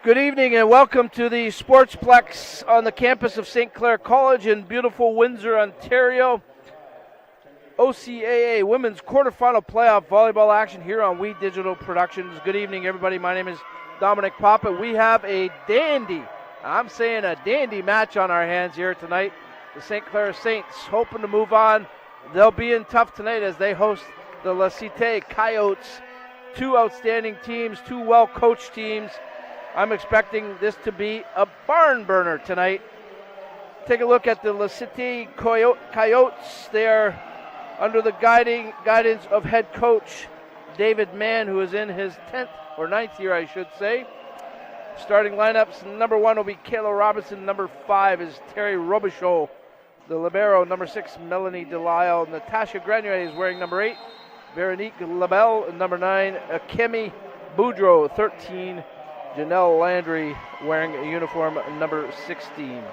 Good evening and welcome to the Sportsplex on the campus of St. Clair College in beautiful Windsor, Ontario. OCAA Women's Quarterfinal Playoff Volleyball action here on We Digital Productions. Good evening, everybody. My name is Dominic Papa. We have a dandy, I'm saying a dandy match on our hands here tonight. The St. Clair Saints hoping to move on. They'll be in tough tonight as they host the Cite Coyotes. Two outstanding teams, two well-coached teams. I'm expecting this to be a barn burner tonight. Take a look at the Cite Coyotes. They are under the guidance of head coach David Mann, who is in his 10th or 9th year, I should say. Starting lineups, number 1 will be Kayla Robinson. Number 5 is Terry Robichaud. The libero, number 6, Melanie Delisle. Natasha Grenier is wearing number 8. Veronique Labelle, number 9. Akemi Boudreau, 13. Janelle Landry wearing a uniform number 16.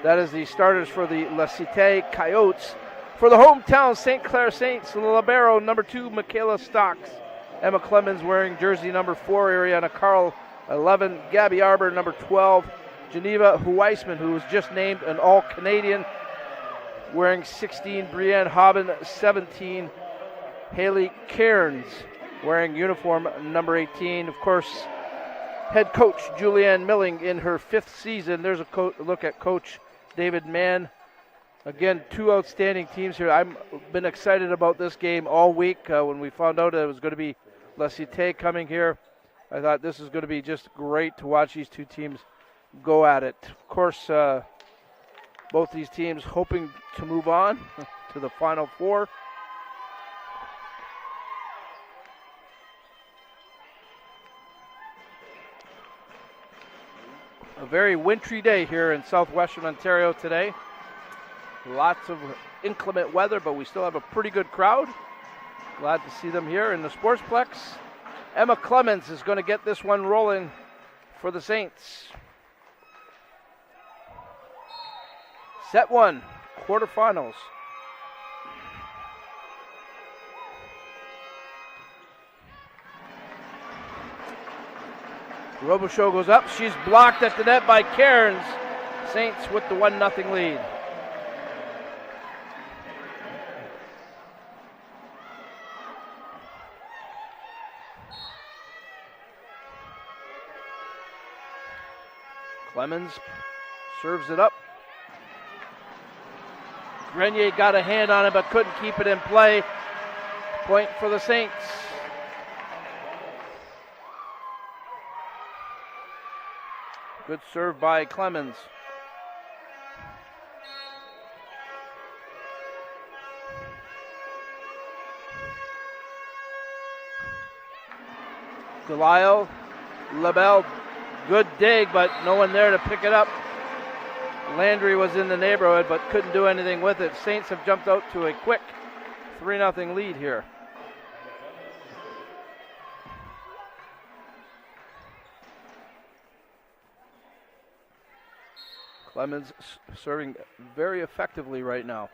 That is the starters for the Cite Coyotes. For the hometown St. Clair Saints, the libero, number 2, Michaela Stocks. Emma Clemens wearing jersey number 4, Ariana Carl, 11. Gabby Arbor, number 12. Geneva Weissman, who was just named an All-Canadian, wearing 16. Brienne Hobbin, 17. Haley Cairns wearing uniform number 18. Of course, head coach Julianne Milling in her 5th season. There's a look at Coach David Mann. Again, two outstanding teams here. I've been excited about this game all week. When we found out it was going to be Cite coming here, I thought this is going to be just great to watch these two teams go at it. Of course, both these teams hoping to move on to the Final Four. A very wintry day here in southwestern Ontario today. Lots of inclement weather, but we still have a pretty good crowd. Glad to see them here in the Sportsplex. Emma Clemens is going to get this one rolling for the Saints. Set 1, quarterfinals. Robichaud goes up. She's blocked at the net by Cairns. Saints with the 1-0 lead. Clemens serves it up. Grenier got a hand on it but couldn't keep it in play. Point for the Saints. Good serve by Clemens. Delisle, Labelle, good dig, but no one there to pick it up. Landry was in the neighborhood, but couldn't do anything with it. Saints have jumped out to a quick 3-0 lead here. Clemens serving very effectively right now.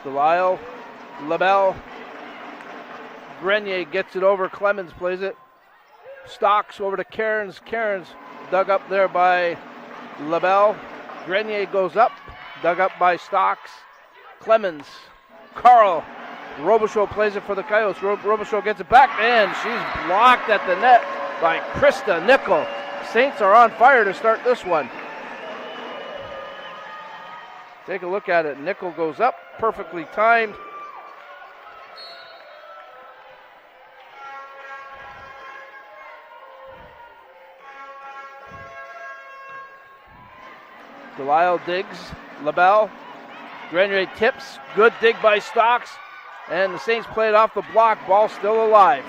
Delisle, Labelle, Grenier gets it over. Clemens plays it. Stocks over to Cairns. Cairns dug up there by Labelle. Grenier goes up, dug up by Stocks. Clemens, Carl, Robichaud plays it for the Coyotes. Robichaud gets it back, and she's blocked at the net by Krista Nickel. Saints are on fire to start this one. Take a look at it. Nickel goes up, perfectly timed. Delisle digs, Labelle, Grenier tips, good dig by Stocks, and the Saints play it off the block, ball still alive.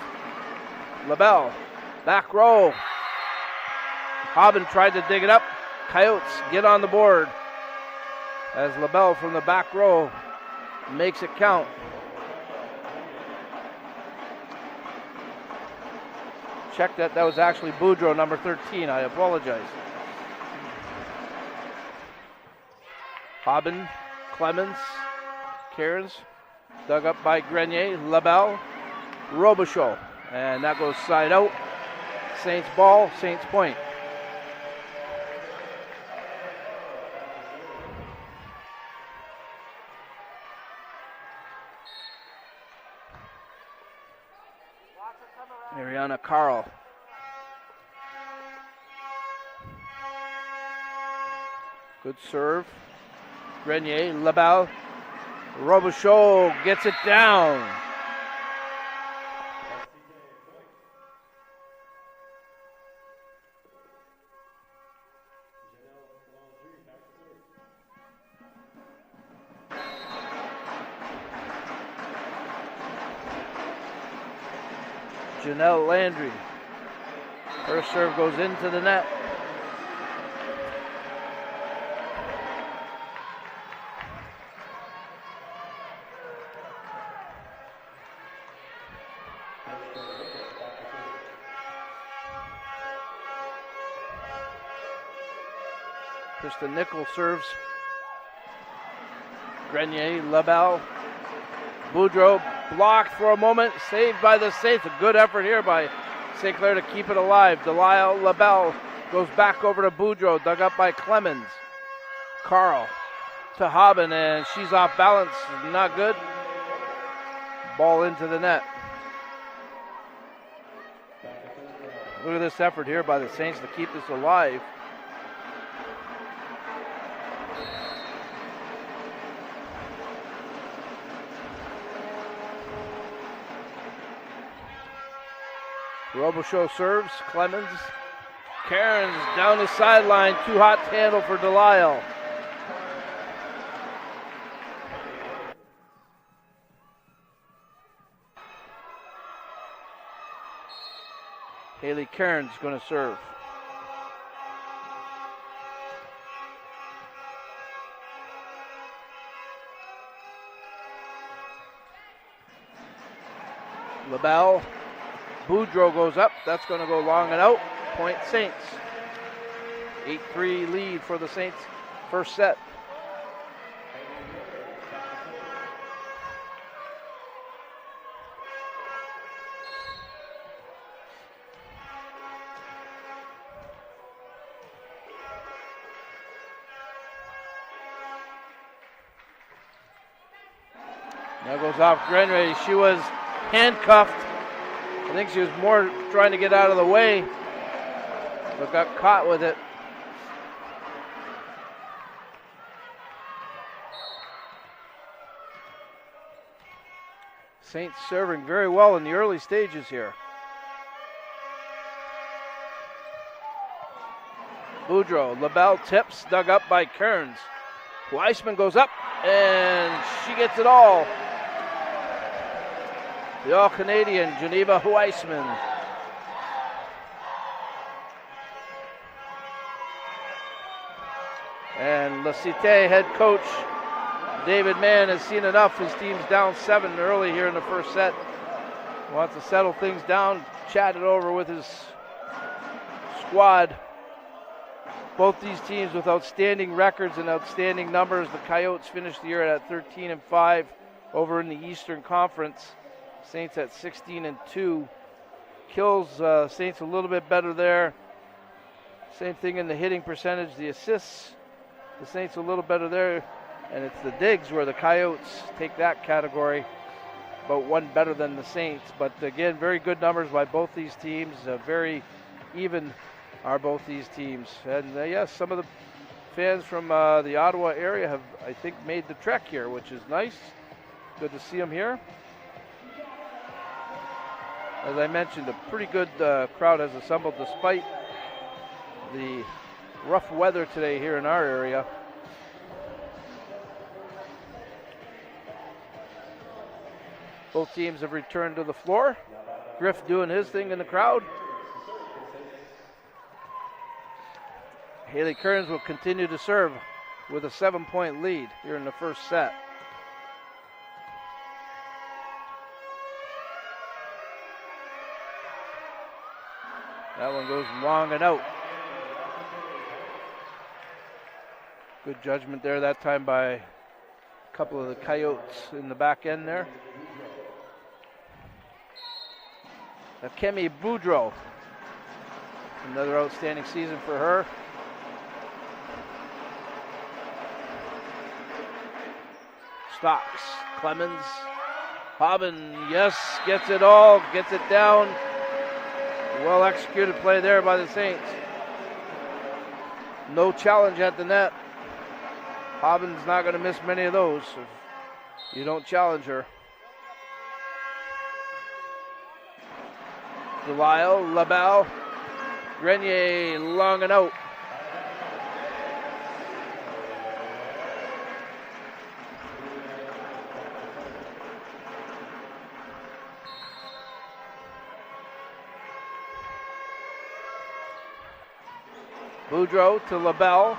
Labelle, back row. Hobbin tried to dig it up. Coyotes get on the board as Labelle from the back row makes it count. Check that was actually Boudreau, number 13. I apologize. Hobbin, Clemens, Cairns, dug up by Grenier, Labelle, Robichaud. And that goes side out. Saints ball, Saints point. Mariana Carl. Good serve. Grenier, Labelle. Robichaud gets it down. Janelle Landry. Her serve goes into the net. Krista Nichols serves. Grenier, Labelle. Boudreau blocked for a moment, saved by the Saints. A good effort here by St. Clair to keep it alive. Delisle Labelle goes back over to Boudreau, dug up by Clemens. Carl to Haben, and she's off balance. Not good. Ball into the net. Look at this effort here by the Saints to keep this alive. Robichaud serves. Clemens. Cairns down the sideline. Too hot to handle for Delisle. Haley Cairns going to serve. Labelle. Boudreau goes up. That's going to go long and out. Point Saints. 8-3 lead for the Saints. First set. Now goes off Grenier. She was handcuffed. I think she was more trying to get out of the way, but got caught with it. Saints serving very well in the early stages here. Boudreau, Labelle tips, dug up by Kearns. Weissman goes up, and she gets it all. The All-Canadian, Geneva Weissman. And La Cite head coach David Mann has seen enough. His team's down 7 early here in the first set. Wants to settle things down, chat it over with his squad. Both these teams with outstanding records and outstanding numbers. The Coyotes finished the year at 13-5 over in the Eastern Conference. Saints at 16-2. Kills Saints a little bit better there. Same thing in the hitting percentage, the assists. The Saints a little better there. And it's the digs where the Coyotes take that category, but one better than the Saints. But again, very good numbers by both these teams. Very even are both these teams. And yes, some of the fans from the Ottawa area have, I think, made the trek here, which is nice. Good to see them here. As I mentioned, a pretty good crowd has assembled despite the rough weather today here in our area. Both teams have returned to the floor. Griff doing his thing in the crowd. Haley Kearns will continue to serve with a 7-point lead here in the first set. That one goes long and out. Good judgment there that time by a couple of the Coyotes in the back end there. Akemi Boudreau. Another outstanding season for her. Stocks, Clemens, Hobbin, yes, gets it all, gets it down. Well executed play there by the Saints. No challenge at the net. Hobbin's not going to miss many of those if you don't challenge her. Delisle, LaBelle, Grenier long and out. Boudreau to LaBelle,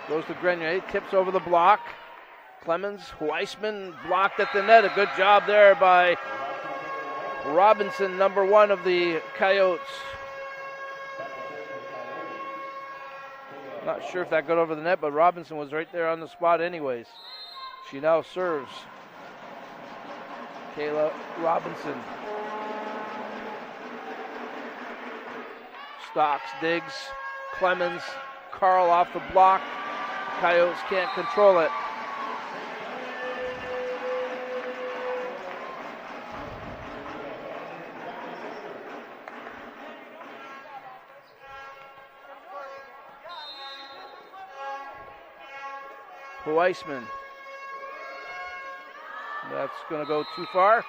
goes to Grenier, tips over the block. Clemens, Weissman blocked at the net. A good job there by Robinson, number 1 of the Coyotes. Not sure if that got over the net, but Robinson was right there on the spot anyways. She now serves. Kayla Robinson. Stocks, digs, Clemens, Carl off the block. Coyotes can't control it. Weissman. That's going to go too far.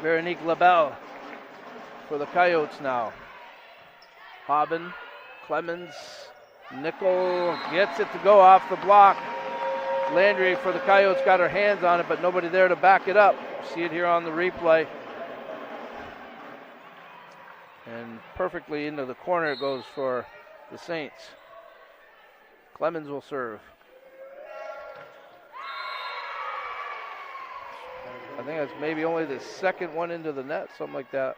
Veronique LaBelle for the Coyotes now. Hobbin, Clemens, Nickel gets it to go off the block. Landry for the Coyotes got her hands on it, but nobody there to back it up. See it here on the replay. And perfectly into the corner it goes for the Saints. Clemens will serve. I think that's maybe only the second one into the net, something like that.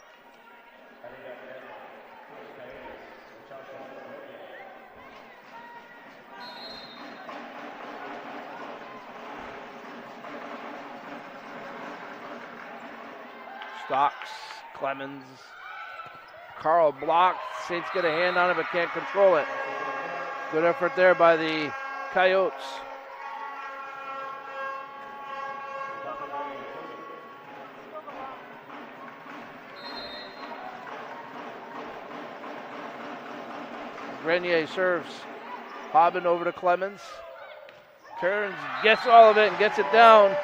Stocks, Clemens, Carl blocked. Saints get a hand on it but can't control it. Good effort there by the Coyotes. Grenier serves. Hobbin over to Clemens. Turns, gets all of it and gets it down.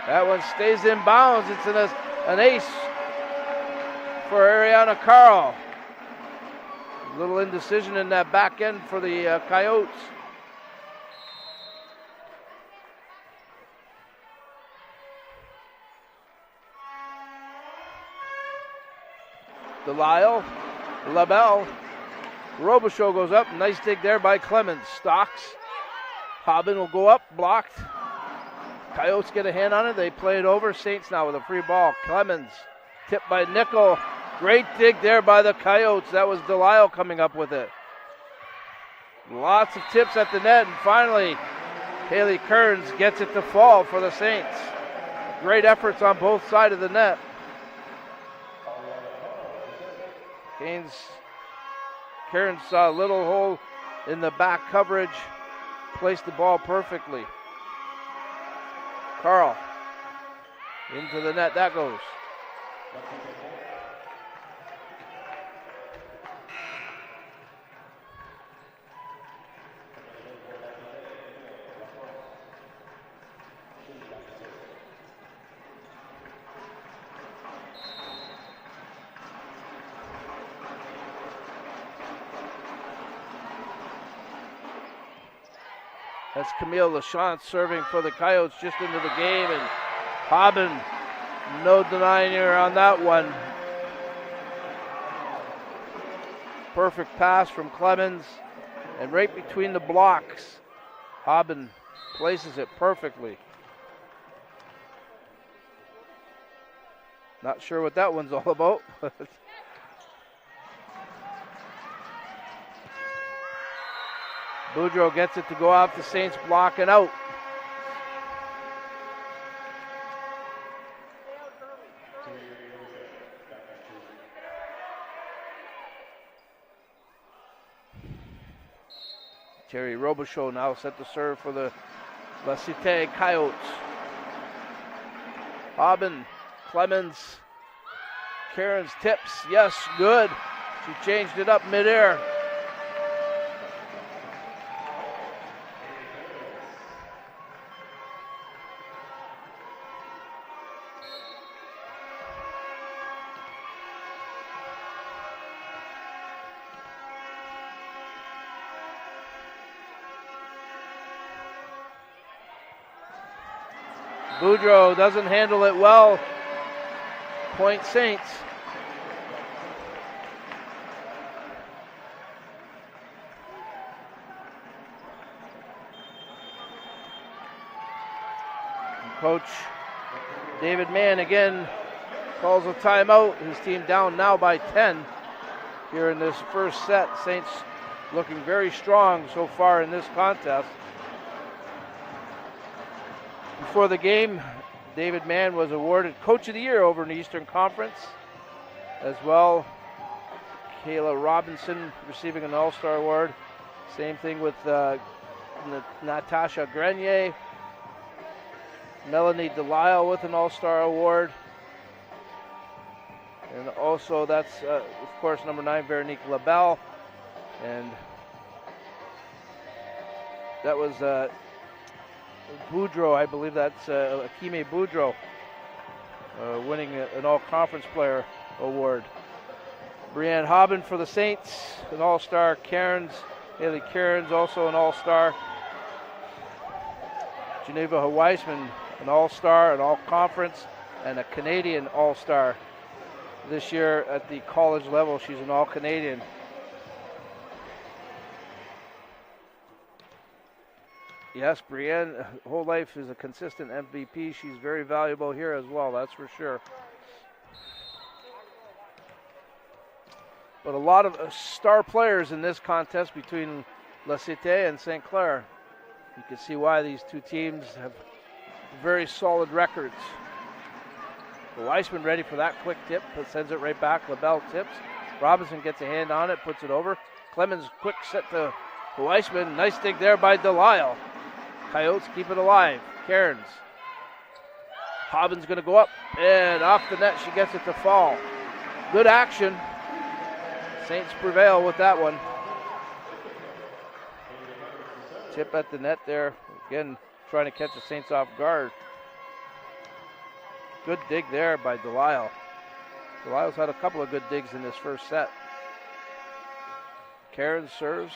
That one stays in bounds. It's an ace for Ariana Carl. A little indecision in that back end for the Coyotes. Delisle, LaBelle, Robichaud goes up. Nice dig there by Clemens. Stocks. Hobbin will go up, blocked. Coyotes get a hand on it. They play it over. Saints now with a free ball. Clemens, tipped by Nickel. Great dig there by the Coyotes. That was Delisle coming up with it. Lots of tips at the net. And finally, Haley Kearns gets it to fall for the Saints. Great efforts on both sides of the net. Kearns saw a little hole in the back coverage. Placed the ball perfectly. Carl into the net, that goes. That's Camille Lachance serving for the Coyotes just into the game, and Hobbin, no denying her on that one. Perfect pass from Clemens. And right between the blocks, Hobbin places it perfectly. Not sure what that one's all about. Boudreau gets it to go off the Saints block and out. Terry Robichaud now set to serve for the Cite Coyotes. Hobbin, Clemens, Cairns tips, yes, good. She changed it up midair. Boudreau doesn't handle it well. Point Saints. Coach David Mann again calls a timeout. His team down now by 10 here in this first set. Saints looking very strong so far in this contest. Before the game, David Mann was awarded Coach of the Year over in the Eastern Conference. As well, Kayla Robinson receiving an All-Star award. Same thing with Natasha Grenier. Melanie Delisle with an All-Star award. And also that's, of course, number 9, Veronique LaBelle. And that was Boudreau, I believe that's Akime Boudreau, winning an all-conference player award. Brianne Hobbin for the Saints, an all-star. Haley Cairns, also an all-star. Geneva Weissman, an all-star, an all-conference, and a Canadian all-star. This year at the college level, she's an all-Canadian. Yes, Brienne, whole life is a consistent MVP. She's very valuable here as well, that's for sure. But a lot of star players in this contest between La Cité and St. Clair. You can see why these two teams have very solid records. Weissman ready for that quick tip, but sends it right back. LaBelle tips. Robinson gets a hand on it, puts it over. Clemens quick set to Weissman. Nice dig there by Delisle. Coyotes keep it alive. Cairns. Hobbin's going to go up, and off the net she gets it to fall. Good action. Saints prevail with that one. Tip at the net there. Again, trying to catch the Saints off guard. Good dig there by Delisle. Delisle's had a couple of good digs in this first set. Cairns serves.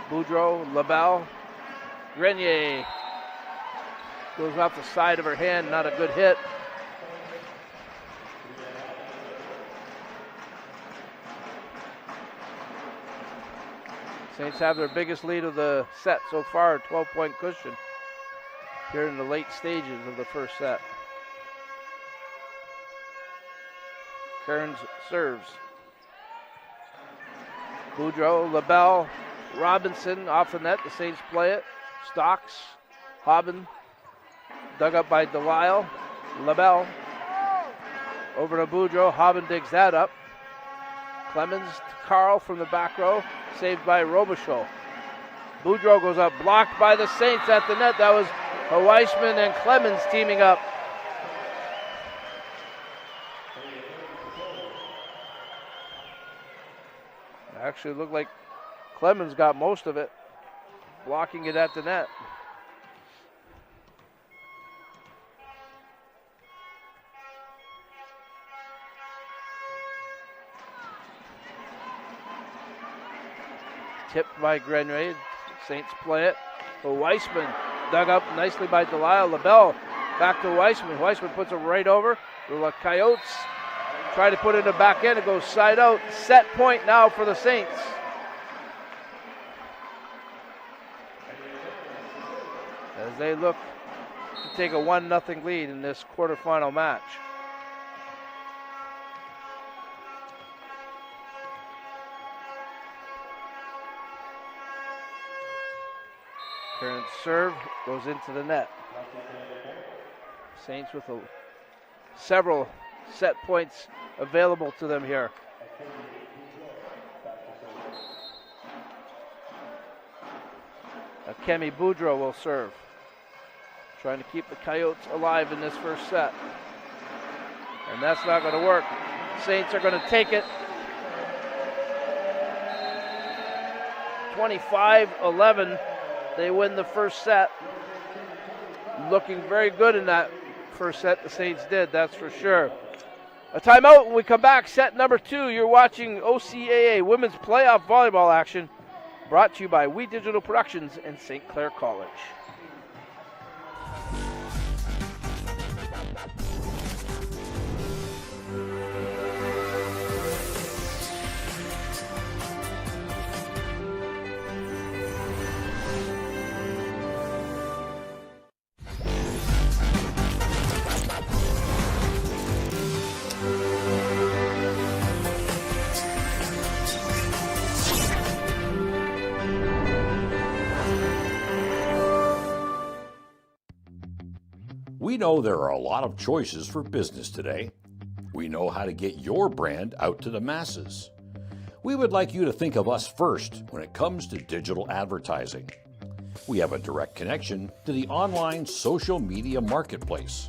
Boudreau, LaBelle. Grenier goes off the side of her hand, not a good hit. Saints have their biggest lead of the set so far, a 12-point cushion here in the late stages of the first set. Cairns serves. Boudreau, LaBelle, Robinson off the net. The Saints play it. Stocks, Hobbin, dug up by Delisle. LaBelle over to Boudreau. Hobbin digs that up. Clemens to Carl from the back row, saved by Robichaud. Boudreau goes up, blocked by the Saints at the net. That was Weissman and Clemens teaming up. Actually looked like Clemens got most of it, blocking it at the net. Tipped by Grenier. Saints play it. Weissman dug up nicely by Delisle. LaBelle back to Weissman. Weissman puts it right over. The Coyotes Try to put it in the back end. It goes side out. Set point now for the Saints. As they look to take a 1-0 lead in this quarterfinal match. Current serve goes into the net. Saints with several set points available to them here. Kemi Boudreau will serve. Trying to keep the Coyotes alive in this first set. And that's not going to work. Saints are going to take it. 25-11. They win the first set. Looking very good in that first set, the Saints did, that's for sure. A timeout when we come back. Set number 2. You're watching OCAA Women's Playoff Volleyball action, brought to you by We Digital Productions and St. Clair College. We know there are a lot of choices for business today. We know how to get your brand out to the masses. We would like you to think of us first when it comes to digital advertising. We have a direct connection to the online social media marketplace.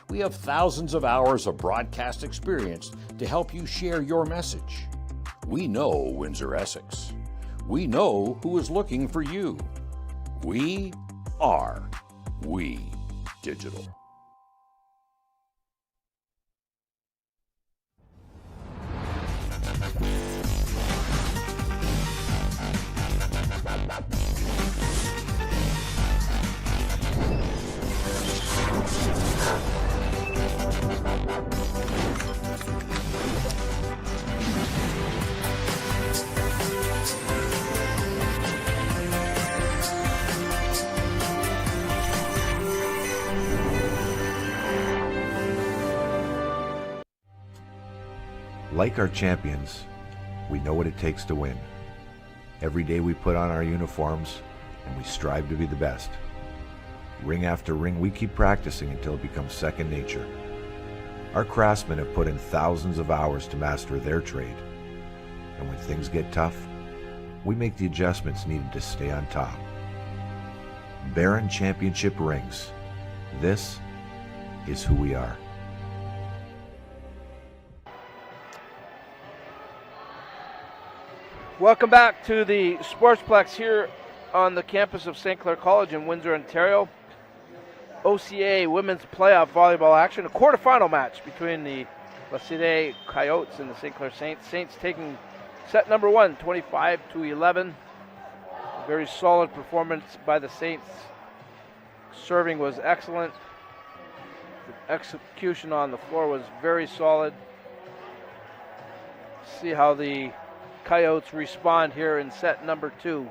We have thousands of hours of broadcast experience to help you share your message. We know Windsor Essex. We know who is looking for you. We are We Digital. Like our champions, we know what it takes to win. Every day we put on our uniforms and we strive to be the best. Ring after ring, we keep practicing until it becomes second nature. Our craftsmen have put in thousands of hours to master their trade. And when things get tough, we make the adjustments needed to stay on top. Baron Championship rings. This is who we are. Welcome back to the Sportsplex here on the campus of St. Clair College in Windsor, Ontario. OCAA Women's Playoff Volleyball action, a quarterfinal match between the La Cite Coyotes and the St. Clair Saints. Saints taking set number 1, 25-11. Very solid performance by the Saints. Serving was excellent. The execution on the floor was very solid. See how the Coyotes respond here in set number 2.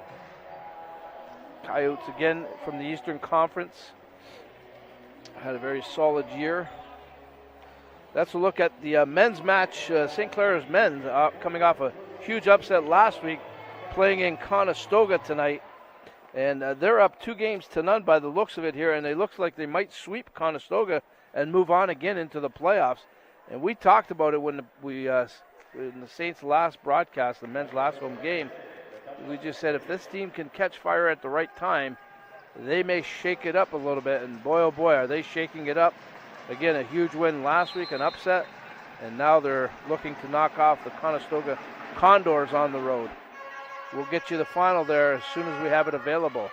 Coyotes again from the Eastern Conference had a very solid year. That's a look at the men's match. St. Clair's men coming off a huge upset last week, playing in Conestoga tonight, and they're up 2-0 by the looks of it here, and it looks like they might sweep Conestoga and move on again into the playoffs. And we talked about it when in the Saints' last broadcast, the men's last home game. We just said if this team can catch fire at the right time, they may shake it up a little bit, and boy, oh boy, are they shaking it up. Again, a huge win last week, an upset, and now they're looking to knock off the Conestoga Condors on the road. We'll get you the final there as soon as we have it available.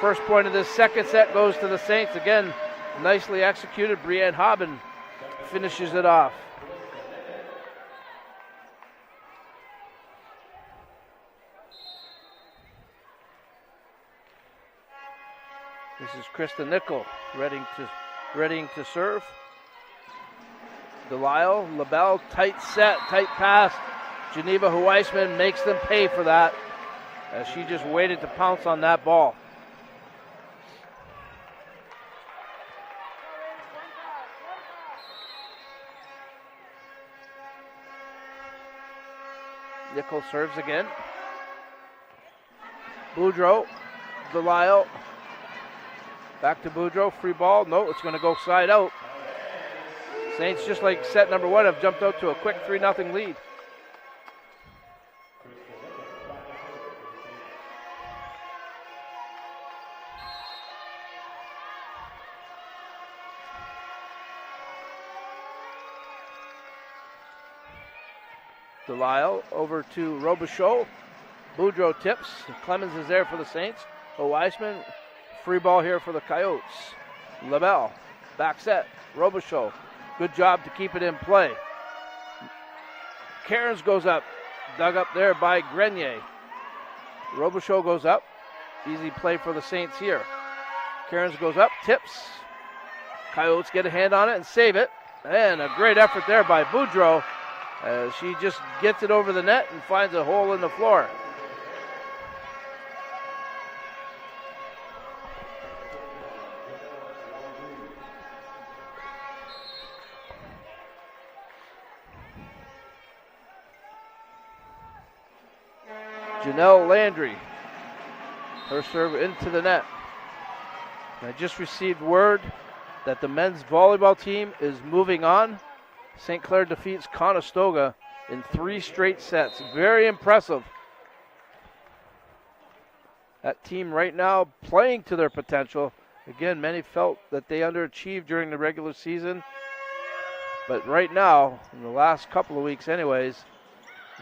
First point of this second set goes to the Saints. Again, nicely executed. Brienne Haben finishes it off. This is Krista Nickel readying to serve. Delisle, LaBelle, tight set, tight pass. Geneva Huisman makes them pay for that as she just waited to pounce on that ball. Nickel serves again. Boudreau, Delisle, back to Boudreau, free ball. No, it's going to go side out. Saints, just like set number one, have jumped out to a quick 3-0 lead. Delisle over to Robichaud. Boudreau tips. Clemens is there for the Saints. Weisman, free ball here for the Coyotes. LaBelle, back set. Robichaud, good job to keep it in play. Cairns goes up, dug up there by Grenier. Robichaud goes up. Easy play for the Saints here. Cairns goes up, tips. Coyotes get a hand on it and save it. And a great effort there by Boudreau. She just gets it over the net and finds a hole in the floor. Janelle Landry, her serve into the net. I just received word that the men's volleyball team is moving on. St. Clair defeats Conestoga in 3 straight sets. Very impressive. That team right now playing to their potential. Again, many felt that they underachieved during the regular season. But right now, in the last couple of weeks anyways,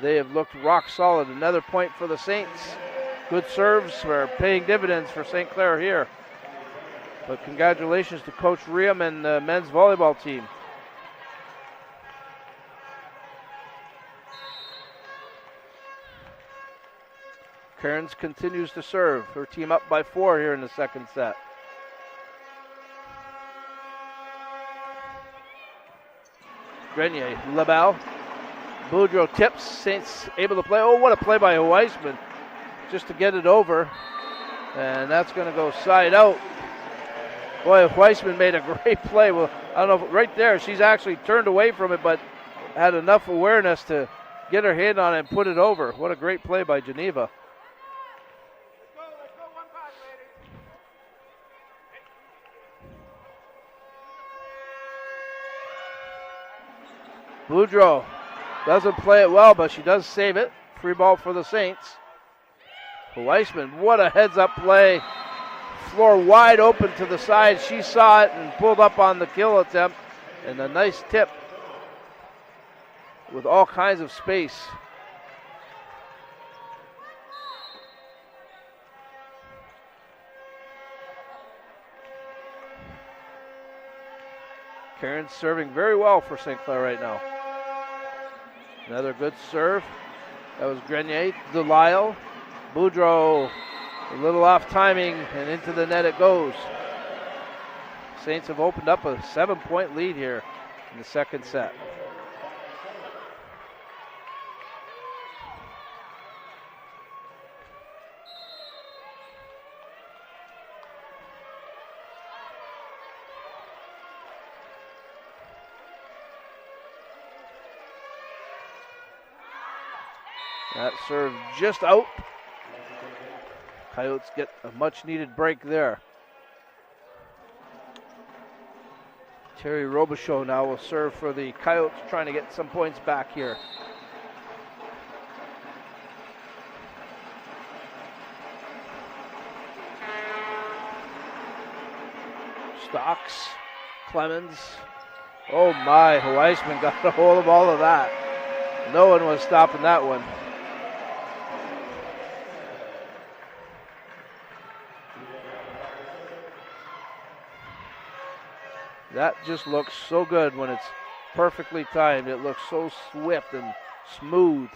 they have looked rock solid. Another point for the Saints. Good serves are paying dividends for St. Clair here. But congratulations to Coach Riem and the men's volleyball team. Cairns continues to serve. Her team up by 4 here in the second set. Grenier, LaBelle. Boudreau tips. Saints able to play. Oh, what a play by Weisman just to get it over. And that's going to go side out. Boy, Weisman made a great play. Well, I don't know, right there, she's actually turned away from it, but had enough awareness to get her hand on it and put it over. What a great play by Geneva. Boudreau doesn't play it well, but she does save it. Free ball for the Saints. Weisman, what a heads-up play. Floor wide open to the side. She saw it and pulled up on the kill attempt. And a nice tip with all kinds of space. Cairns serving very well for St. Clair right now. Another good serve. That was Grenier. Delisle. Boudreau a little off timing and into the net it goes. Saints have opened up a 7-point lead here in the second set. That serve just out. Coyotes get a much needed break there. Terry Robichaud now will serve for the Coyotes, trying to get some points back here. Stocks, Clemens. Oh my, Weisman got a hold of all of that. No one was stopping that one. That just looks so good when it's perfectly timed. It looks so swift and smooth.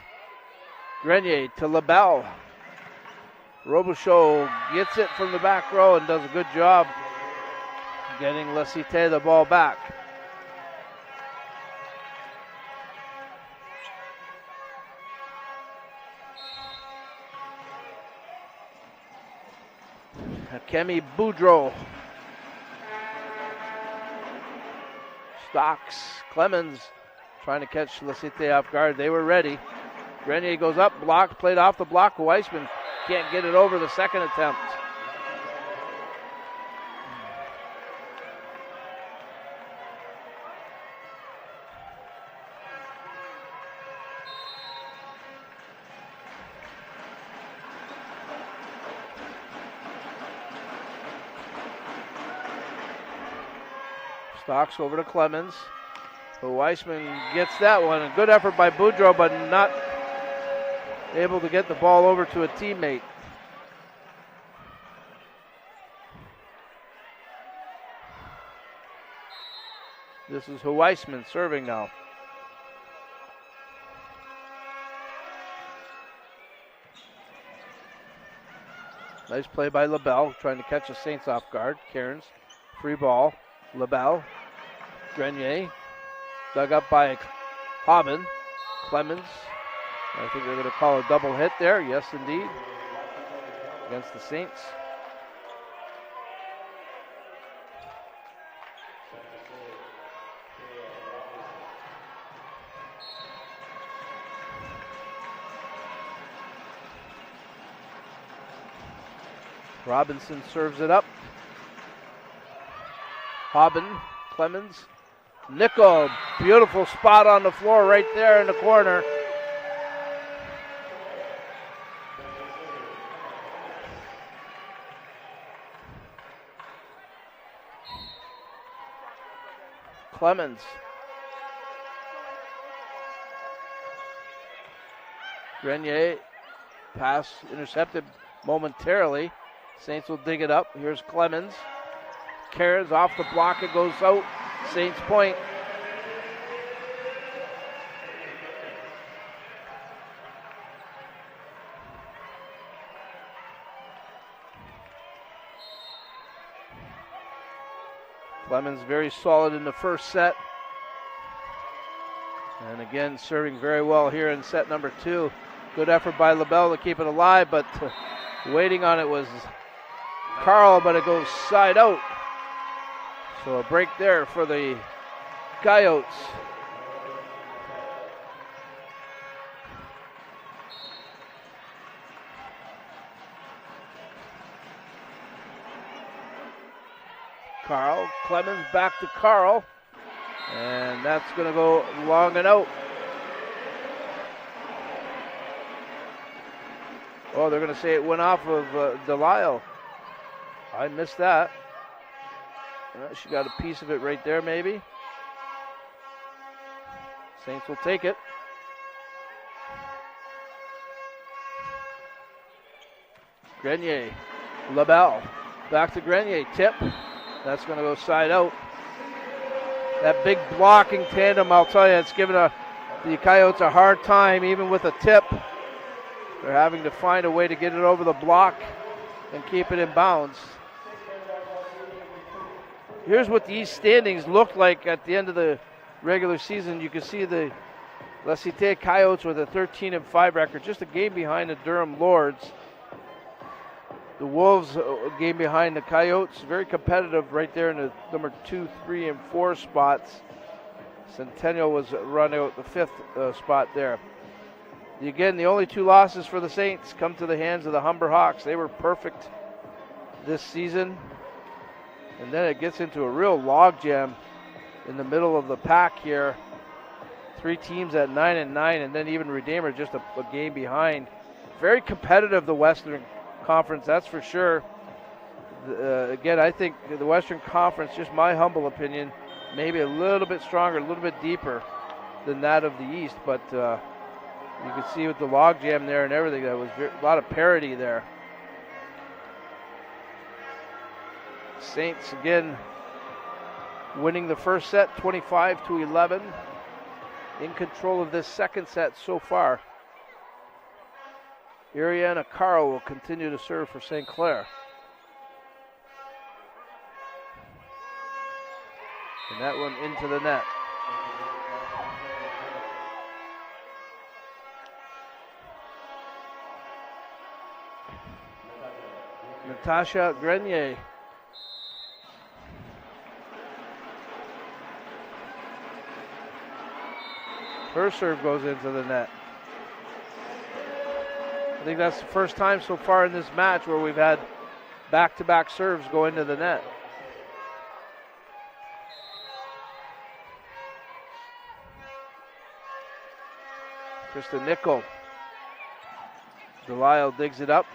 Grenier to LaBelle. Robichaud gets it from the back row and does a good job getting Cite the ball back. Kemi Boudreau. Stocks, Clemens trying to catch Cite off guard. They were ready. Grenier goes up, blocked, played off the block. Weissman can't get it over the second attempt. Stocks over to Clemens. So Weissman gets that one. A good effort by Boudreau, but not able to get the ball over to a teammate. This is Weissman serving now. Nice play by LaBelle, trying to catch the Saints off guard. Cairns, free ball. LaBelle, Grenier, dug up by Hobbin. Clemens, I think they're going to call a double hit there. Yes, indeed, against the Saints. Robinson serves it up. Hobbin, Clemens, Nickel, beautiful spot on the floor right there in the corner. Clemens. Grenier, pass intercepted momentarily. Saints will dig it up. Here's Clemens. Cairns off the block, it goes out. Saints point. Clemens very solid in the first set. And again, serving very well here in set number 2. Good effort by LaBelle to keep it alive, but waiting on it was Carl, but it goes side out. So a break there for the Coyotes. Carl, Clemens back to Carl. And that's going to go long and out. Oh, they're going to say it went off of Delisle. I missed that. She got a piece of it right there, maybe. Saints will take it. Grenier, LaBelle, back to Grenier, tip. That's going to go side out. That big blocking tandem, I'll tell you, it's given the Coyotes a hard time, even with a tip. They're having to find a way to get it over the block and keep it in bounds. Here's what these standings looked like at the end of the regular season. You can see the La Cite Coyotes with a 13-5 record, just a game behind the Durham Lords. The Wolves a game behind the Coyotes, very competitive right there in the number 2, 3, and 4 spots. Centennial was running out the 5th spot there. Again, the only 2 losses for the Saints come to the hands of the Humber Hawks. They were perfect this season. And then it gets into a real logjam in the middle of the pack here. 3 teams at 9-9, and then even Redeemer just a game behind. Very competitive, the Western Conference, that's for sure. Again, I think the Western Conference, just my humble opinion, maybe a little bit stronger, a little bit deeper than that of the East. But you can see with the logjam there and everything, that was a lot of parity there. Saints again winning the first set 25-11. In control of this second set so far. Ariana Carl will continue to serve for St. Clair. And that one into the net. Natasha Grenier. Her serve goes into the net. I think that's the first time so far in this match where we've had back-to-back serves go into the net. Krista Nickel. Delisle digs it up.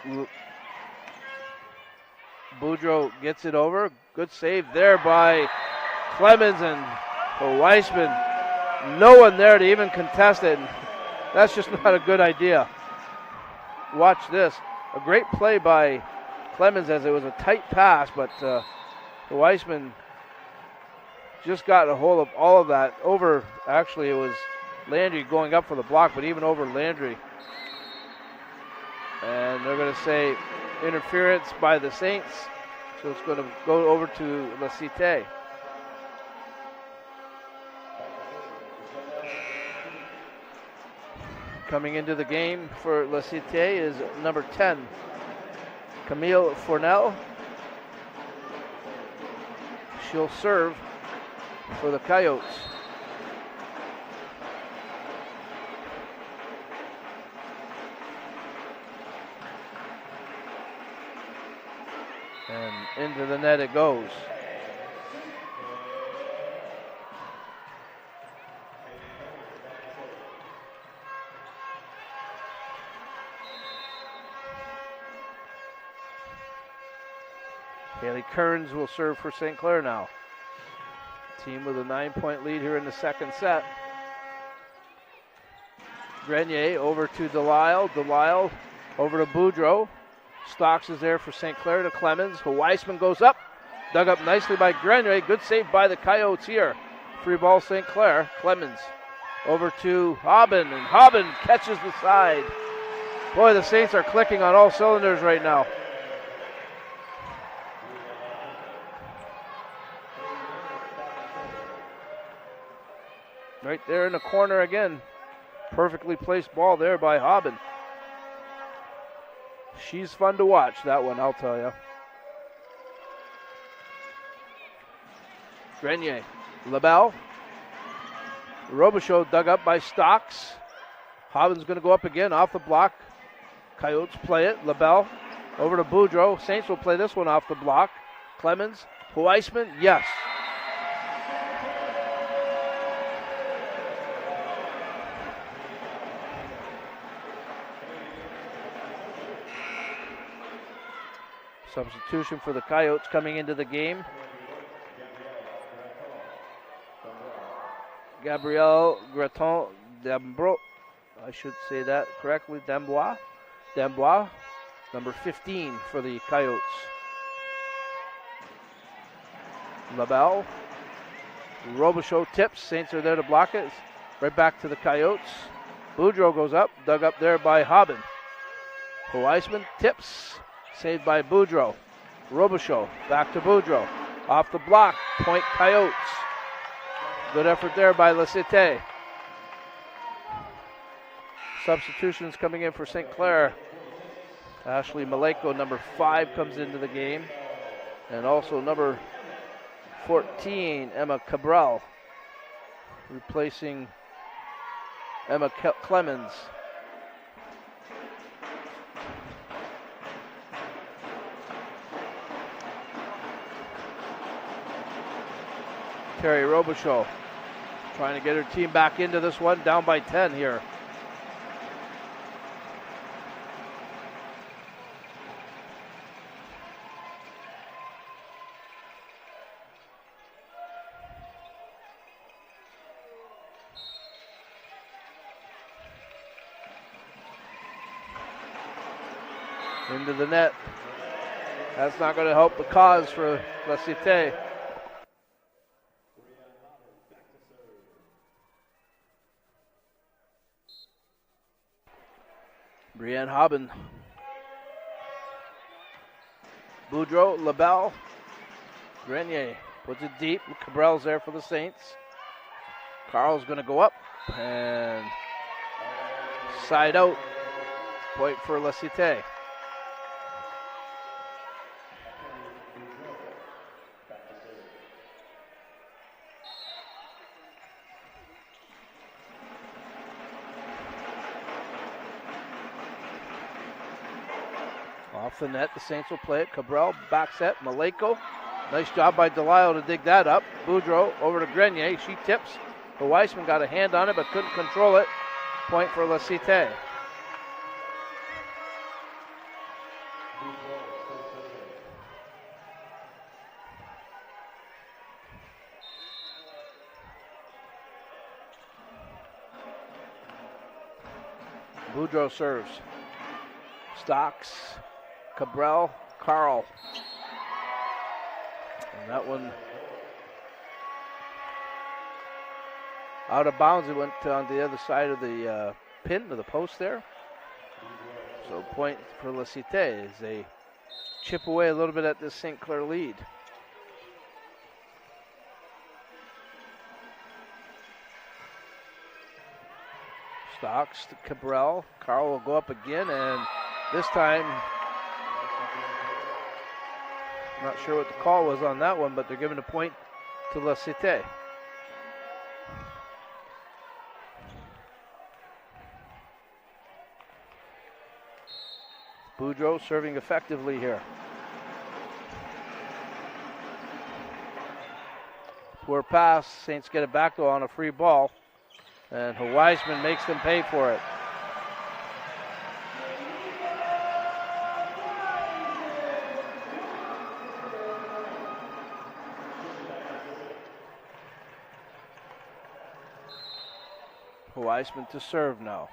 Boudreau gets it over. Good save there by Clemens and Weissman. No one there to even contest it. That's just not a good idea. Watch this. A great play by Clemens as it was a tight pass, but Weissman just got a hold of all of that. Over, actually, it was Landry going up for the block, but even over Landry. And they're going to say interference by the Saints, so it's going to go over to La Cite. Coming into the game for La Cite is number 10, Camille Fournel. She'll serve for the Coyotes. And into the net it goes. Haley Kearns will serve for St. Clair now. Team with a 9-point lead here in the second set. Grenier over to Delisle. Delisle over to Boudreau. Stocks is there for St. Clair to Clemens. Weissman goes up. Dug up nicely by Grenier. Good save by the Coyotes here. Free ball St. Clair. Clemens over to Hobbin. And Hobbin catches the side. Boy, the Saints are clicking on all cylinders right now. Right there in the corner again. Perfectly placed ball there by Hobbin. She's fun to watch, that one, I'll tell you. Grenier. LaBelle. Robichaud dug up by Stocks. Hobbin's going to go up again off the block. Coyotes play it. LaBelle over to Boudreau. Saints will play this one off the block. Clemens. Weissman. Yes. Substitution for the Coyotes coming into the game. Gabrielle Graton Dambro, I should say that correctly, Dambois, number 15 for the Coyotes. LaBelle, Robichaud tips, Saints are there to block it. Right back to the Coyotes. Boudreau goes up, dug up there by Hobbin. Weissman tips. Saved by Boudreau. Robichaud back to Boudreau. Off the block, point Coyotes. Good effort there by La Cite. Substitutions coming in for St. Clair. Ashley Maleko, number 5, comes into the game. And also number 14, Emma Cabral, replacing Emma Clemens. Terry Robichaud trying to get her team back into this one, down by 10 here. Into the net. That's not going to help the cause for La Cite. Brienne Hobbin. Boudreau, LaBelle, Grenier puts it deep. Cabral's there for the Saints. Carl's going to go up and side out. Point for La Cite. Off the net, the Saints will play it. Cabral, back set, Maleko. Nice job by Delisle to dig that up. Boudreau over to Grenier. She tips. The Weissman got a hand on it but couldn't control it. Point for La Cite. Boudreau serves. Stocks, Cabral, Carl. And that one out of bounds. It went on the other side of the pin to the post there. So point for La Cite as they chip away a little bit at this St. Clair lead. Stocks to Cabral. Carl will go up again, and this time, I'm not sure what the call was on that one, but they're giving a point to La Cite. Boudreau serving effectively here. Poor pass. Saints get it back though on a free ball. And Weissman makes them pay for it. Weissman to serve now.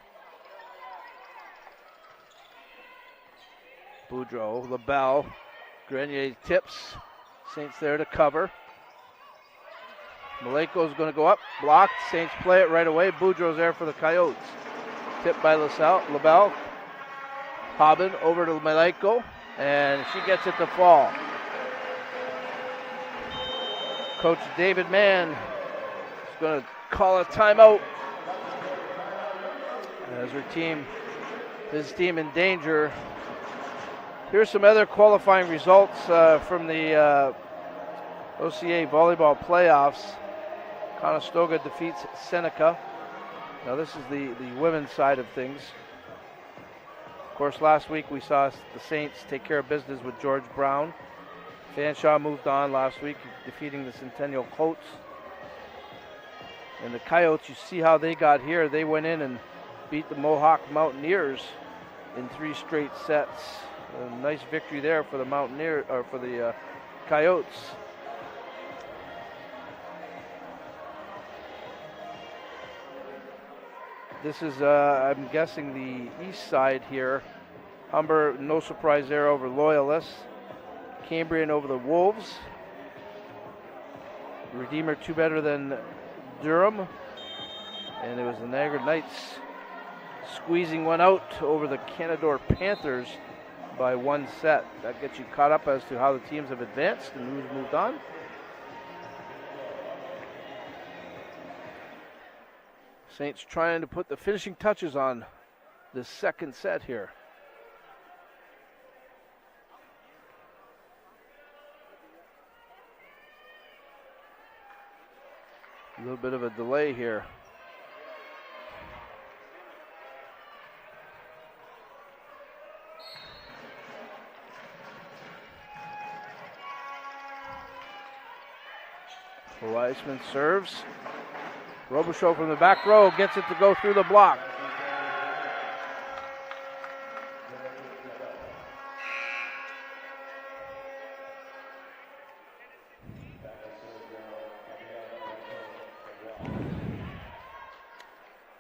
Boudreau, LaBelle, Grenier tips. Saints there to cover. Maleko's going to go up, blocked. Saints play it right away. Boudreau's there for the Coyotes. Tipped by LaBelle. Hobbin over to Maleko, and she gets it to fall. Coach David Mann is going to call a timeout as his team in danger. Here's some other qualifying results from the OCAA volleyball playoffs. Conestoga defeats Seneca. Now this is the women's side of things. Of course, last week we saw the Saints take care of business with George Brown. Fanshawe moved on last week, defeating the Centennial Colts. And the Coyotes, you see how they got here. They went in and beat the Mohawk Mountaineers in 3 straight sets. A nice victory there for the Coyotes. This is, I'm guessing, the east side here. Humber, no surprise there over Loyalists. Cambrian over the Wolves. Redeemer 2 better than Durham. And it was the Niagara Knights squeezing one out over the Canadore Panthers by 1 set. That gets you caught up as to how the teams have advanced and who's moved on. Saints trying to put the finishing touches on the second set here. A little bit of a delay here. Weissman serves. Robichaud from the back row gets it to go through the block.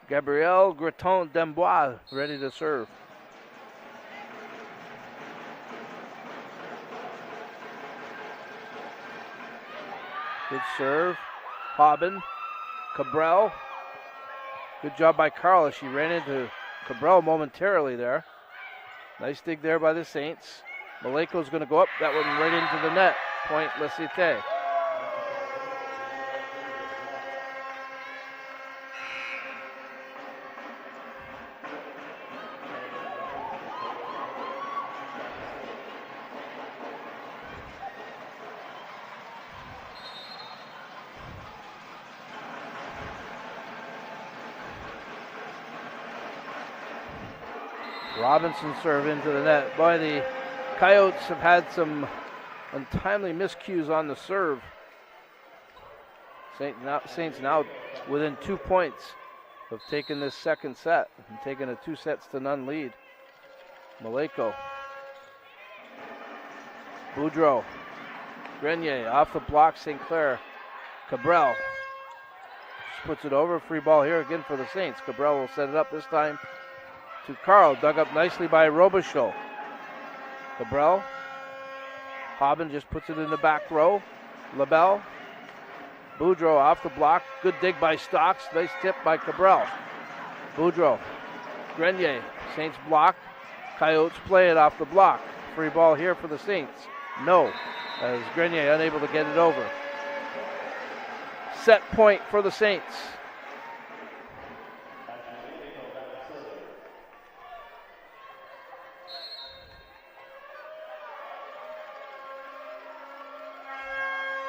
Gabrielle Greton-Dembois ready to serve. Good serve. Hobbin. Cabral. Good job by Carla. She ran into Cabral momentarily there. Nice dig there by the Saints. Maleko's going to go up. That one right into the net. Point La Cite. Robinson serve into the net. Boy, the Coyotes have had some untimely miscues on the serve. Saints now within 2 points of taking this second set and taking a 2-0 lead. Maleko. Boudreau. Grenier off the block, St. Clair. Cabral puts it over. Free ball here again for the Saints. Cabral will set it up this time to Carl. Dug up nicely by Robichaud. Cabral. Hobbin just puts it in the back row. LaBelle. Boudreau off the block. Good dig by Stocks. Nice tip by Cabral. Boudreau. Grenier. Saints block. Coyotes play it off the block. Free ball here for the Saints. No, as Grenier unable to get it over. Set point for the Saints.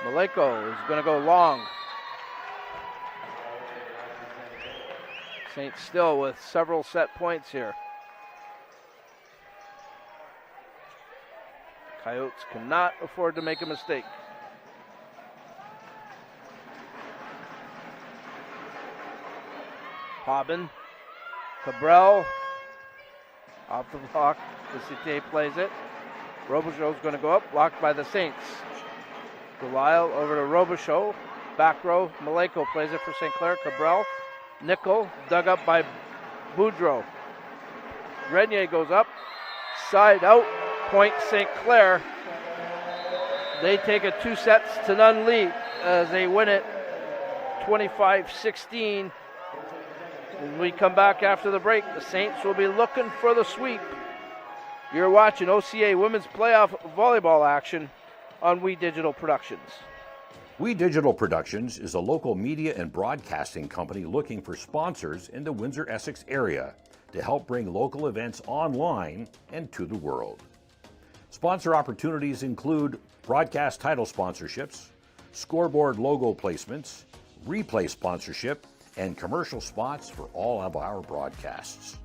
Maleko is going to go long. Saints still with several set points here. Coyotes cannot afford to make a mistake. Hobbin. Cabral. Off the block. Cite plays it. Robichaud's going to go up. Blocked by the Saints. Delisle over to Robichaud. Back row. Maleko plays it for St. Clair. Cabral. Nickel. Dug up by Boudreau. Grenier goes up. Side out. Point St. Clair. They take a 2-0 lead as they win it 25-16. When we come back after the break, the Saints will be looking for the sweep. You're watching OCAA Women's Playoff Volleyball action on We Digital Productions. We Digital Productions is a local media and broadcasting company looking for sponsors in the Windsor-Essex area to help bring local events online and to the world. Sponsor opportunities include broadcast title sponsorships, scoreboard logo placements, replay sponsorship, and commercial spots for all of our broadcasts.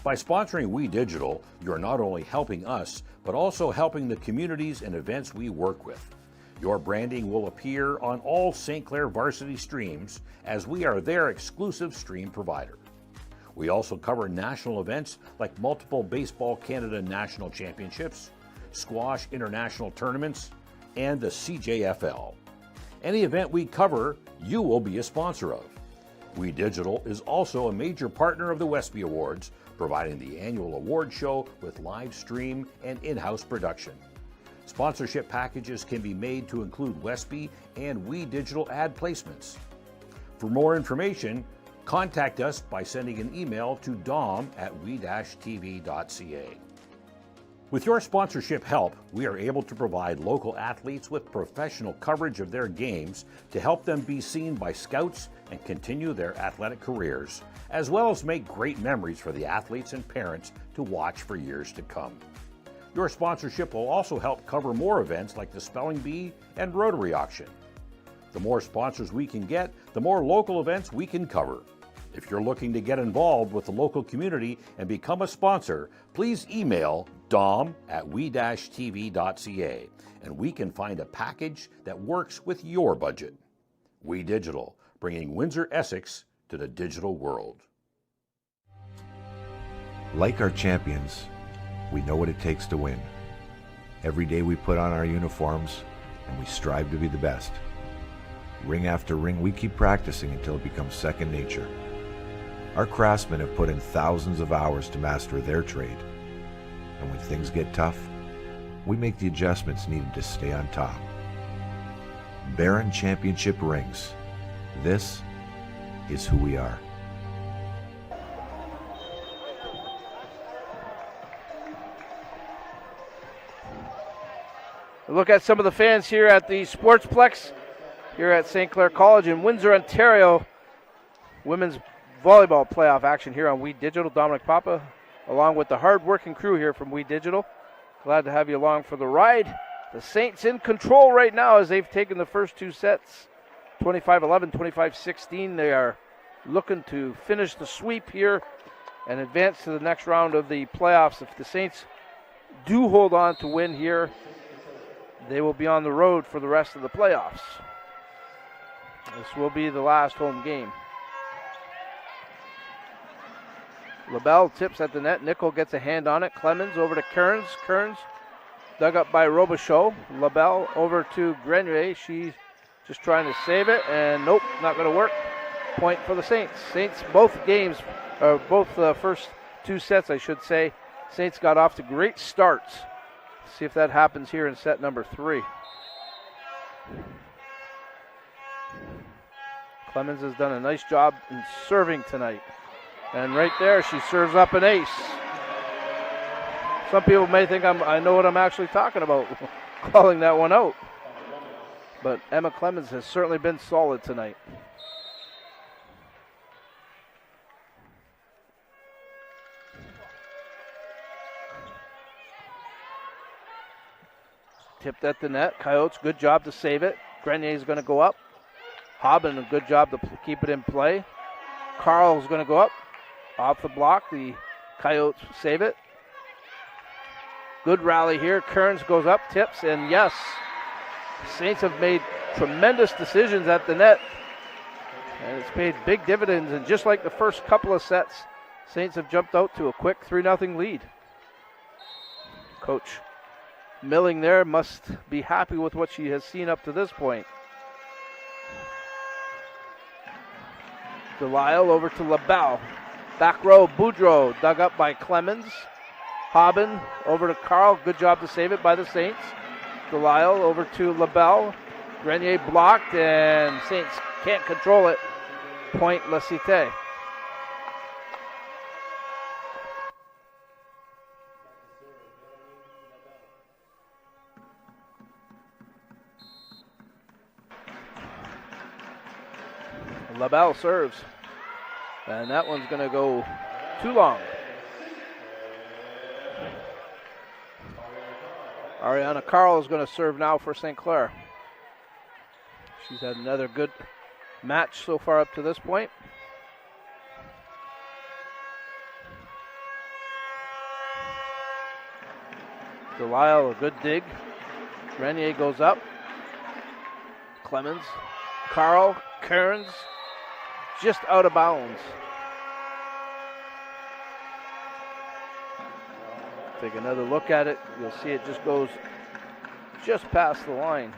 By sponsoring We Digital, you are not only helping us, but also helping the communities and events we work with. Your branding will appear on all St. Clair varsity streams as we are their exclusive stream provider. We also cover national events like multiple Baseball Canada National Championships, squash international tournaments, and the CJFL. Any event we cover, you will be a sponsor of. We Digital is also a major partner of the Westby Awards, providing the annual award show with live stream and in-house production. Sponsorship packages can be made to include Westby and We Digital ad placements. For more information, contact us by sending an email to dom@we-tv.ca. With your sponsorship help, we are able to provide local athletes with professional coverage of their games to help them be seen by scouts and continue their athletic careers, as well as make great memories for the athletes and parents to watch for years to come. Your sponsorship will also help cover more events like the Spelling Bee and Rotary Auction. The more sponsors we can get, the more local events we can cover. If you're looking to get involved with the local community and become a sponsor, please email dom@we-tv.ca and we can find a package that works with your budget. We Digital, bringing Windsor-Essex to the digital world. Like our champions, we know what it takes to win. Every day we put on our uniforms and we strive to be the best. Ring after ring, we keep practicing until it becomes second nature. Our craftsmen have put in thousands of hours to master their trade. And when things get tough, we make the adjustments needed to stay on top. Baron Championship rings. This is who we are. Look at some of the fans here at the Sportsplex here at St. Clair College in Windsor, Ontario. Women's volleyball playoff action here on We Digital. Dominic Papa, along with the hard-working crew here from We Digital. Glad to have you along for the ride. The Saints in control right now as they've taken the first two sets. 25-11, 25-16. They are looking to finish the sweep here and advance to the next round of the playoffs. If the Saints do hold on to win here, they will be on the road for the rest of the playoffs. This will be the last home game. LaBelle tips at the net. Nickel gets a hand on it. Clemens over to Kearns. Kearns dug up by Robichaud. LaBelle over to Grenier. She's just trying to save it, and nope, not going to work. Point for the Saints. Saints both games, or both the first two sets, I should say. Saints got off to great starts. See if that happens here in set number 3. Clemens has done a nice job in serving tonight. And right there, she serves up an ace. Some people may think I know what I'm actually talking about, calling that one out. But Emma Clemens has certainly been solid tonight. Tipped at the net. Coyotes, good job to save it. Grenier is going to go up. Hobbin, a good job to keep it in play. Carl is going to go up. Off the block, the Coyotes save it. Good rally here. Kearns goes up, tips, and yes, Saints have made tremendous decisions at the net. And it's paid big dividends, and just like the first couple of sets, Saints have jumped out to a quick 3-0 lead. Coach Milling there must be happy with what she has seen up to this point. Delisle over to LaBelle. Back row, Boudreau dug up by Clemens. Hobbin over to Carl. Good job to save it by the Saints. Delisle over to LaBelle. Grenier blocked, and Saints can't control it. Point La Cite. LaBelle serves. And that one's going to go too long. Ariana Carl is going to serve now for St. Clair. She's had another good match so far up to this point. Delisle, a good dig. Grenier goes up. Clemens. Carl. Kearns. Just out of bounds. Take another look at it. You'll see it just goes just past the line.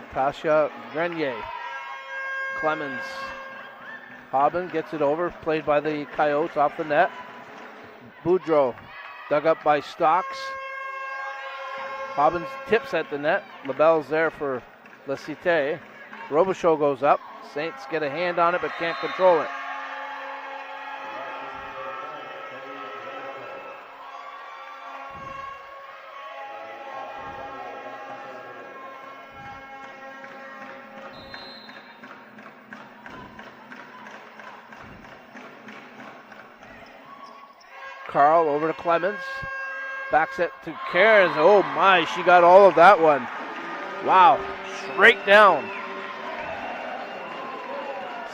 Natasha Grenier. Clemens. Hobbin gets it over. Played by the Coyotes off the net. Boudreau dug up by Stocks. Hobbins tips at the net. LaBelle's there for La Cite. Robichaud goes up. Saints get a hand on it but can't control it. Carl over to Clemens. Backs it to Kearns. Oh my, she got all of that one. Wow, straight down.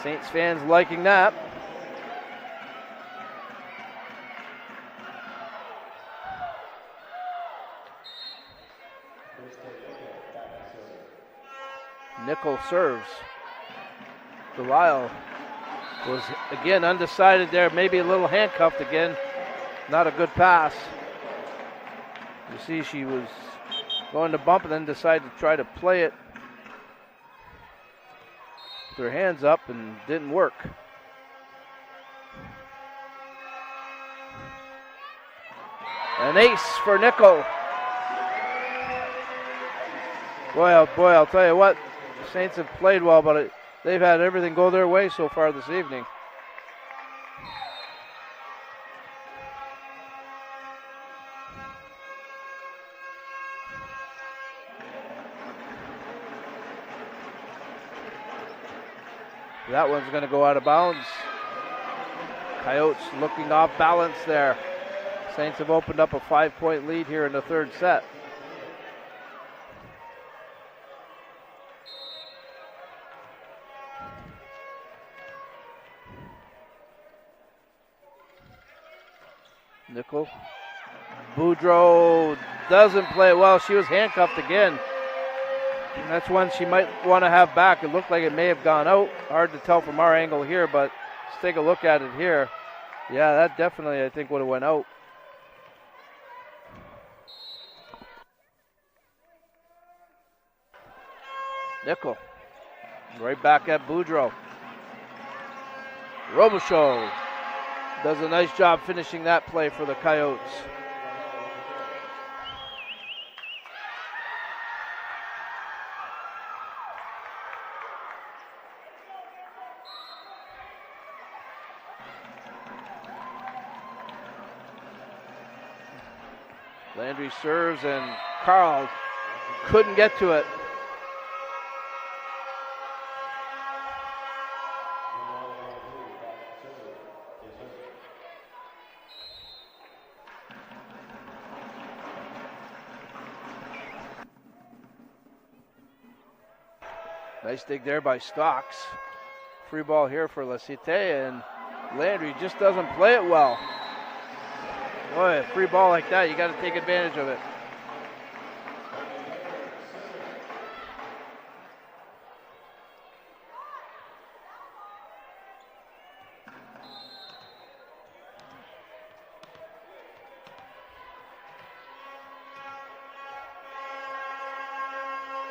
Saints fans liking that. Nickel serves. Delisle was again undecided there, maybe a little handcuffed again. Not a good pass. You see she was going to bump and then decided to try to play it with her hands up and didn't work. An ace for Nickel. Boy, I'll tell you what, the Saints have played well, but they've had everything go their way so far this evening. That one's going to go out of bounds. Coyotes looking off balance there. Saints have opened up a 5-point lead here in the third set. Nickel. Boudreau doesn't play well. She was handcuffed again. And that's one she might want to have back. It looked like it may have gone out. Hard to tell from our angle here, but let's take a look at it here. Yeah, that definitely, I think, would have went out. Nickel. Right back at Boudreau. Robichaud does a nice job finishing that play for the Coyotes. Landry serves and Carl couldn't get to it. Nice dig there by Stocks. Free ball here for Cite, and Landry just doesn't play it well. Boy, a free ball like that, you got to take advantage of it.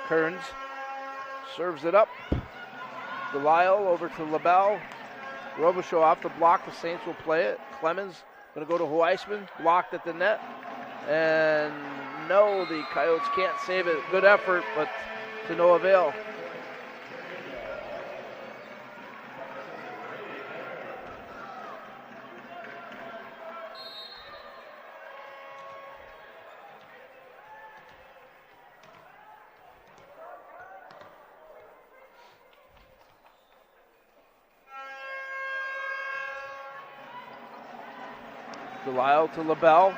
Kearns serves it up. Delisle over to LaBelle. Robichaud off the block. The Saints will play it. Clemens going to go to Weissman. Blocked at the net. And no, the Coyotes can't save it. Good effort, but to no avail. Delisle to LaBelle,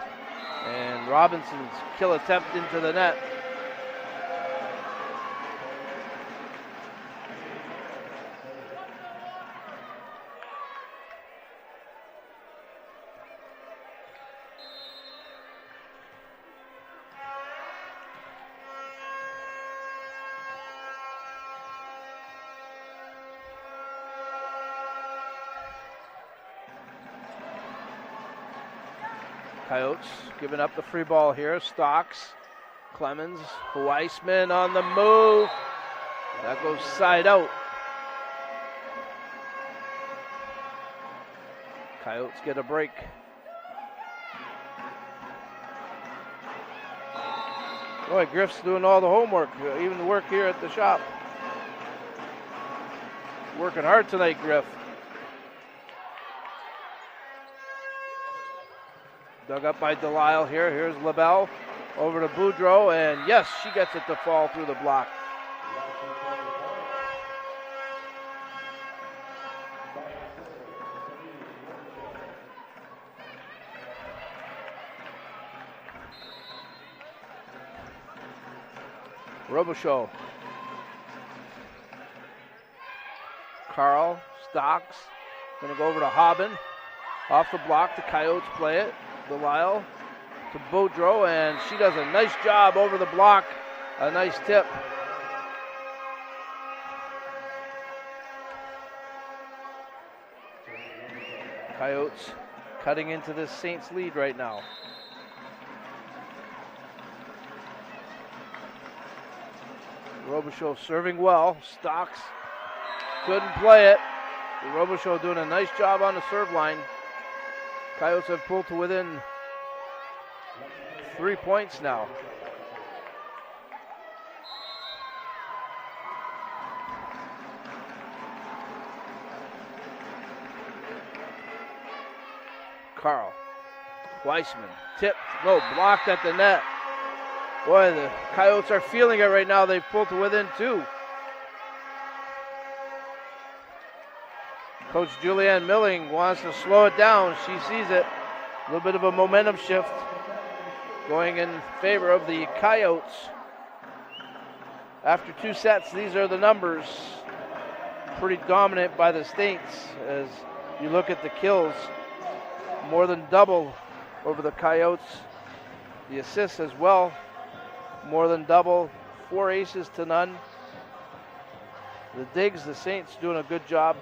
and Robinson's kill attempt into the net. Coyotes giving up the free ball here. Stocks, Clemens, Weissman on the move. That goes side out. Coyotes get a break. Boy, Griff's doing all the homework, even the work here at the shop. Working hard tonight, Griff. Dug up by Delisle here. Here's LaBelle over to Boudreau, and yes, she gets it to fall through the block. Robichaud. Carl, Stocks, gonna go over to Hobbin. Off the block, the Coyotes play it. Delisle to Boudreau, and she does a nice job over the block. A nice tip. Coyotes cutting into this Saints lead right now. Robichaud serving well. Stocks couldn't play it. Robichaud doing a nice job on the serve line. Coyotes have pulled to within 3 points now. Carl, Weissman, tip, no, blocked at the net. Boy, the Coyotes are feeling it right now. They've pulled to within 2. Coach Julianne Milling wants to slow it down. She sees it. A little bit of a momentum shift going in favor of the Coyotes. After 2 sets, these are the numbers. Pretty dominant by the Saints as you look at the kills. More than double over the Coyotes. The assists as well, more than double, 4 aces to none. The digs, the Saints doing a good job.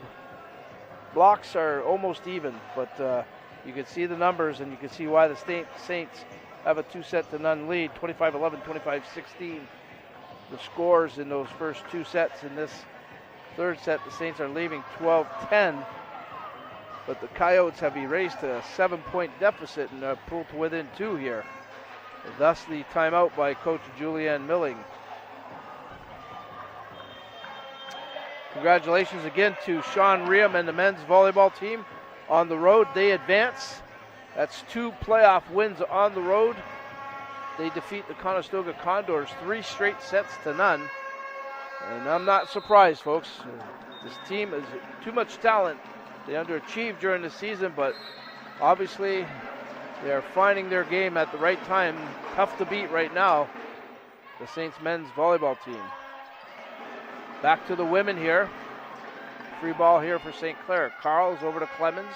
Blocks are almost even, but you can see the numbers and you can see why the Saints have a 2-set-to-none lead, 25-11, 25-16. The scores in those first 2 sets. In this third set, the Saints are leaving 12-10, but the Coyotes have erased a 7-point deficit and pulled to within 2 here. Thus the timeout by Coach Julianne Milling. Congratulations again to Sean Riem and the men's volleyball team on the road. They advance. That's 2 playoff wins on the road. They defeat the Conestoga Condors 3 straight sets to none. And I'm not surprised, folks. This team is too much talent. They underachieved during the season, but obviously they are finding their game at the right time. Tough to beat right now, the Saints men's volleyball team. Back to the women here. Free ball here for St. Clair. Carl's over to Clemens,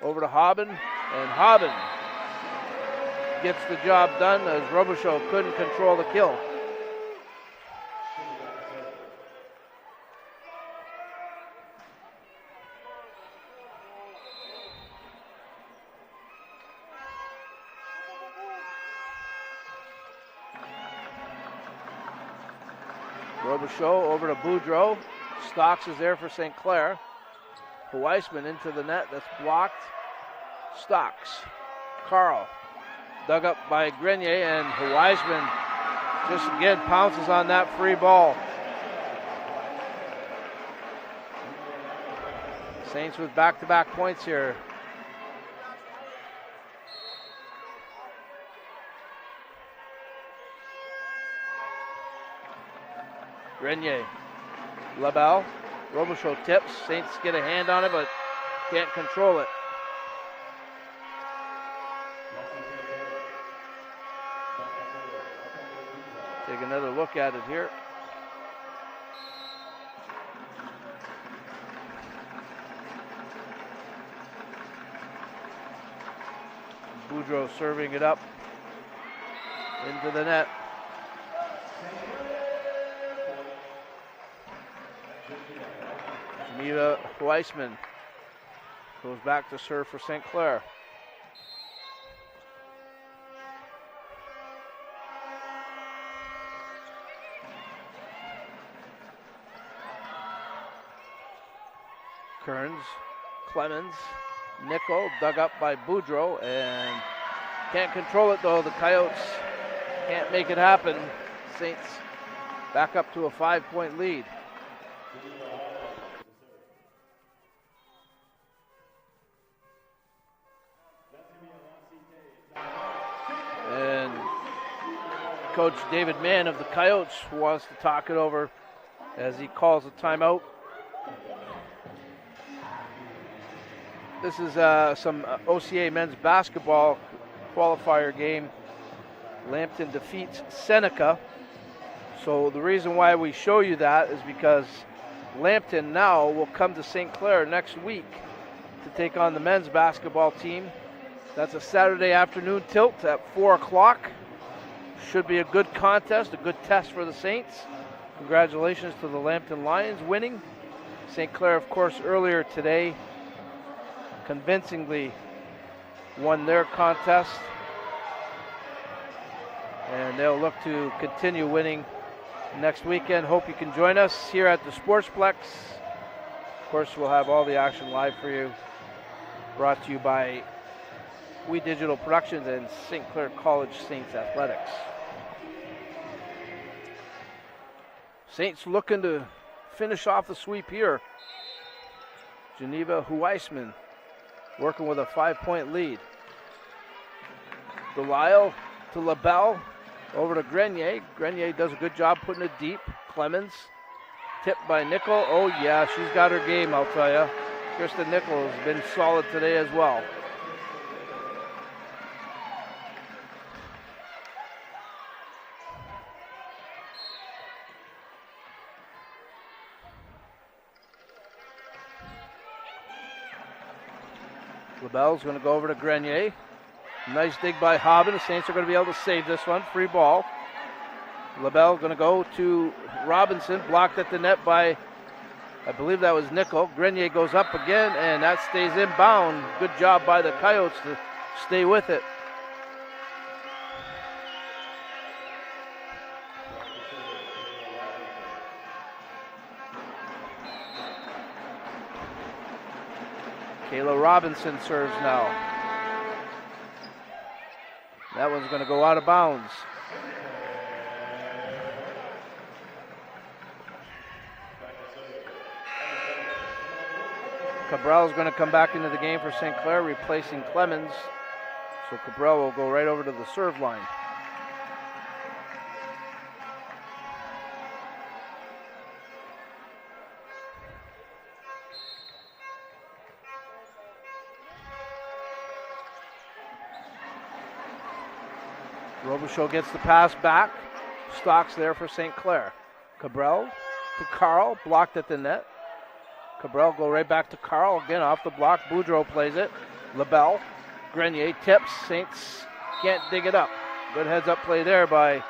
over to Hobbin, and Hobbin gets the job done as Robichaud couldn't control the kill. Robichaud over to Boudreau. Stocks is there for St. Clair. Weissman into the net. That's blocked. Stocks. Carl. Dug up by Grenier, and Weissman just again pounces on that free ball. Saints with back-to-back points here. Grenier. LaBelle. Robichaud tips. Saints get a hand on it, but can't control it. Take another look at it here. Boudreau serving it up into the net. Geneva Weissman goes back to serve for St. Clair. Kearns, Clemens, Nickel, dug up by Boudreau, and can't control it though. The Coyotes can't make it happen. Saints back up to a 5-point lead. And Coach David Mann of the Coyotes wants to talk it over as he calls a timeout. This is some OCAA men's basketball qualifier game. Lambton defeats Seneca. So the reason why we show you that is because Lambton now will come to St. Clair next week to take on the men's basketball team. That's a Saturday afternoon tilt at 4 o'clock. Should be a good contest, a good test for the Saints. Congratulations to the Lambton Lions winning. St. Clair, of course, earlier today convincingly won their contest, and they'll look to continue winning next weekend. Hope you can join us here at the Sportsplex. Of course, we'll have all the action live for you, brought to you by We Digital Productions and St. Clair College Saints Athletics. Saints looking to finish off the sweep here. Geneva Weissman working with a 5-point lead. Delisle to LaBelle, over to Grenier. Grenier does a good job putting it deep. Clemens, tipped by Nickel. Oh yeah, she's got her game, I'll tell you. Kristen Nickel has been solid today as well. LaBelle's going to go over to Grenier. Nice dig by Hobbin. The Saints are going to be able to save this one. Free ball. LaBelle going to go to Robinson. Blocked at the net by, I believe that was Nickel. Grenier goes up again, and that stays inbound. Good job by the Coyotes to stay with it. Kayla Robinson serves now. That one's going to go out of bounds. Cabral is going to come back into the game for St. Clair, replacing Clemens. So Cabral will go right over to the serve line. Robichaud gets the pass back. Stocks there for St. Clair. Cabral to Carl, blocked at the net. Cabral go right back to Carl, again off the block. Boudreau plays it. LaBelle, Grenier tips. Saints can't dig it up. Good heads up play there by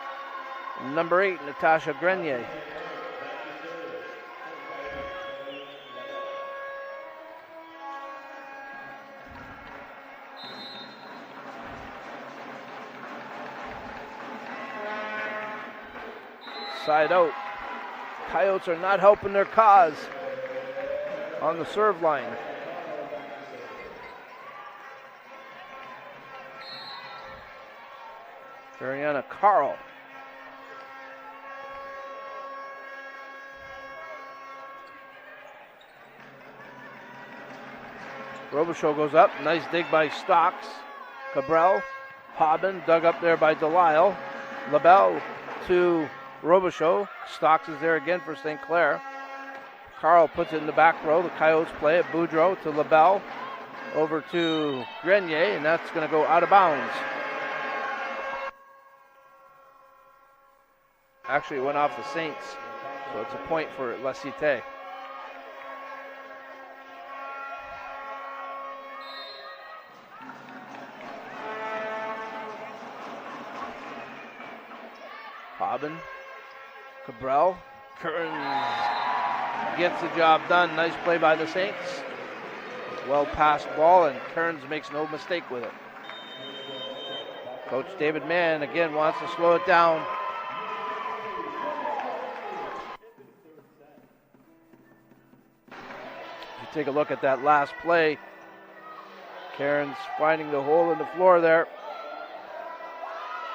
number 8, Natasha Grenier. Side out. Coyotes are not helping their cause on the serve line. Mariana Carl. Robichaud goes up. Nice dig by Stocks. Cabral. Hobbin dug up there by Delisle. LaBelle to Robichaud. Stocks is there again for St. Clair. Carl puts it in the back row. The Coyotes play it. Boudreau to LaBelle. Over to Grenier, and that's going to go out of bounds. Actually, it went off the Saints, so it's a point for La Cite. Hobbin, Cabral, Kearns gets the job done. Nice play by the Saints. Well passed ball, and Kearns makes no mistake with it. Coach David Mann again wants to slow it down. If you take a look at that last play, Kearns finding the hole in the floor there.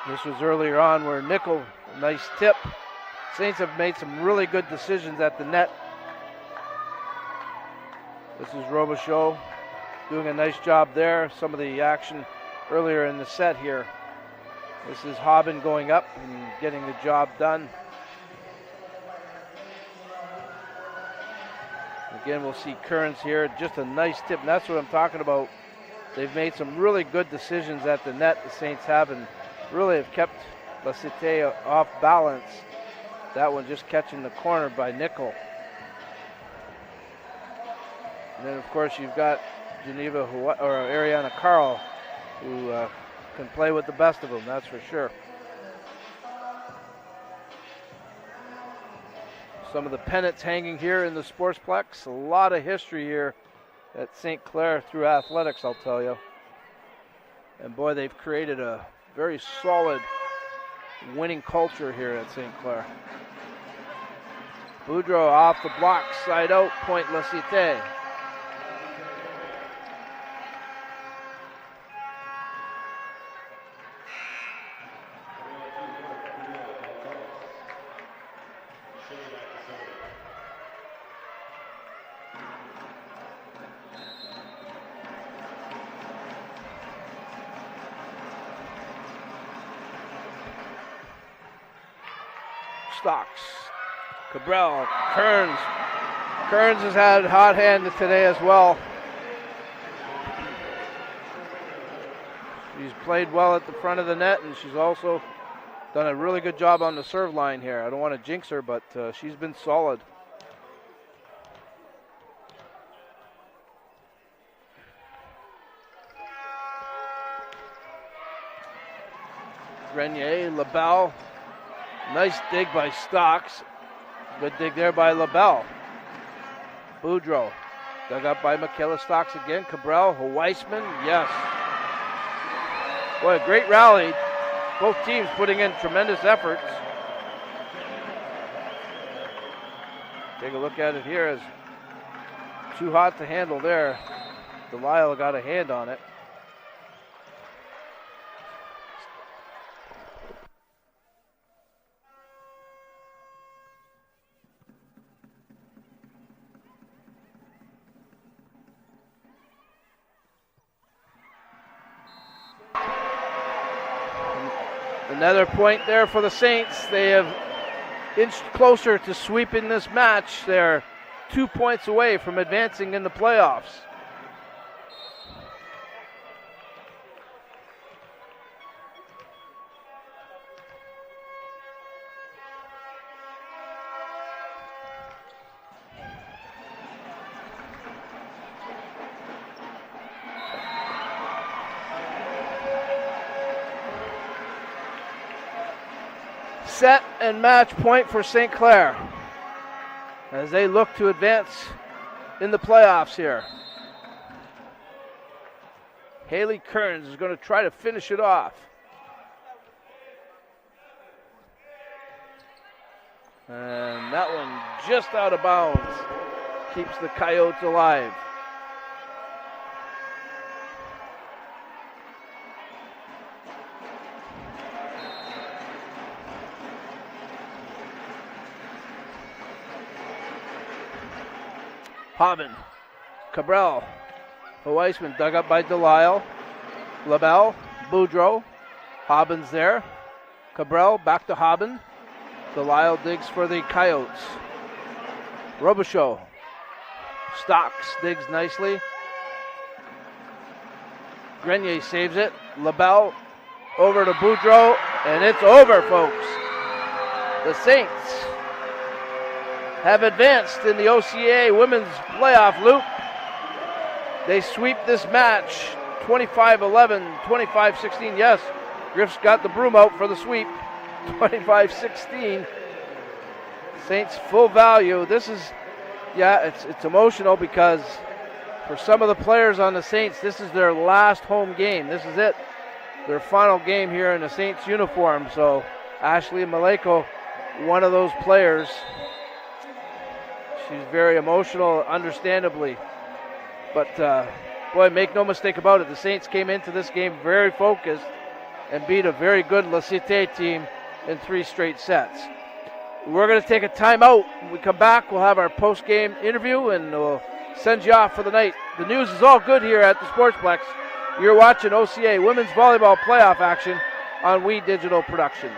This was earlier on where Nickel, nice tip. Saints have made some really good decisions at the net. This is Robichaud doing a nice job there. Some of the action earlier in the set here. This is Hobbin going up and getting the job done. Again, we'll see Kearns here. Just a nice tip, and that's what I'm talking about. They've made some really good decisions at the net, the Saints have, and really have kept La Cite off balance. That one just catching the corner by Nickel. And then, of course, you've got Geneva or Ariana Carl, who can play with the best of them, that's for sure. Some of the pennants hanging here in the Sportsplex. A lot of history here at St. Clair through athletics, I'll tell you. And boy, they've created a very solid winning culture here at St. Clair. Boudreau off the block, side out, point La Cite. Stocks, Cabral, Kearns. Kearns has had a hot hand today as well. She's played well at the front of the net, and she's also done a really good job on the serve line here. I don't want to jinx her, but she's been solid. Grenier, LaBelle. Nice dig by Stocks. Good dig there by LaBelle. Boudreau. Dug up by Michaela Stocks again. Cabral, Weissman, yes. Boy, a great rally. Both teams putting in tremendous efforts. Take a look at it here. As too hot to handle there. Delisle got a hand on it. Another point there for the Saints. They have inched closer to sweeping this match. They're 2 points away from advancing in the playoffs. Set and match point for St. Clair as they look to advance in the playoffs here. Haley Kearns is going to try to finish it off. And that one just out of bounds. Keeps the Coyotes alive. Hobbin, Cabral, Weissman dug up by Delisle, LaBelle, Boudreau, Hobbin's there, Cabral back to Hobbin, Delisle digs for the Coyotes, Robichaud, Stocks digs nicely, Grenier saves it, LaBelle over to Boudreau, and it's over, folks. The Saints have advanced in the OCAA women's playoff loop. They sweep this match 25-11, 25-16. Yes, Griff's got the broom out for the sweep. 25-16. Saints full value. This is, yeah, it's emotional because for some of the players on the Saints, this is their last home game. This is it. Their final game here in the Saints uniform. So Ashley Maleko, one of those players. She's very emotional, understandably. But, boy, make no mistake about it. The Saints came into this game very focused and beat a very good La Cite team in 3 straight sets. We're going to take a timeout. When we come back, we'll have our post-game interview, and we'll send you off for the night. The news is all good here at the Sportsplex. You're watching OCAA Women's Volleyball Playoff action on We Digital Productions.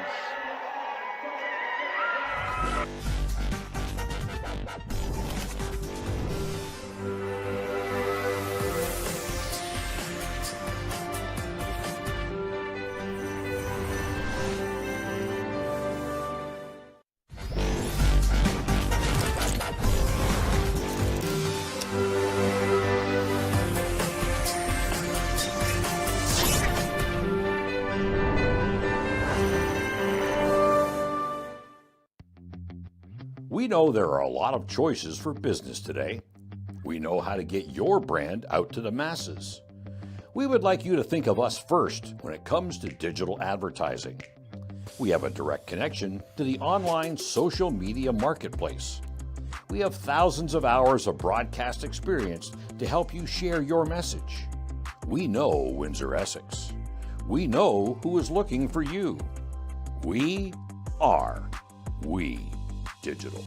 We know there are a lot of choices for business today. We know how to get your brand out to the masses. We would like you to think of us first when it comes to digital advertising. We have a direct connection to the online social media marketplace. We have thousands of hours of broadcast experience to help you share your message. We know Windsor Essex. We know who is looking for you. We are We Digital.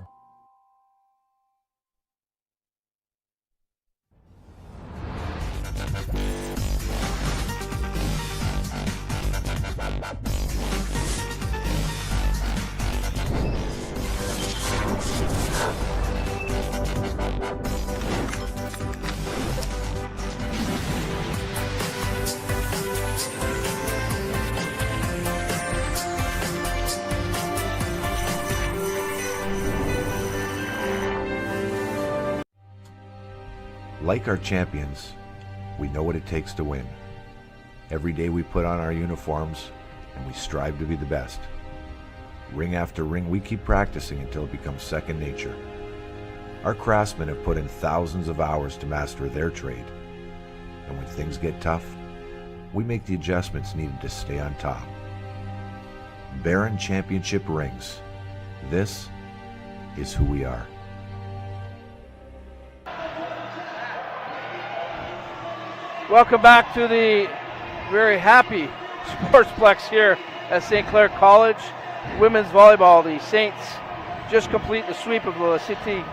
Like our champions, we know what it takes to win. Every day we put on our uniforms and we strive to be the best. Ring after ring, we keep practicing until it becomes second nature. Our craftsmen have put in thousands of hours to master their trade. And when things get tough, we make the adjustments needed to stay on top. Baron Championship rings. This is who we are. Welcome back to the very happy Sportsplex here at St. Clair College. Women's volleyball, the Saints just complete the sweep of the Cite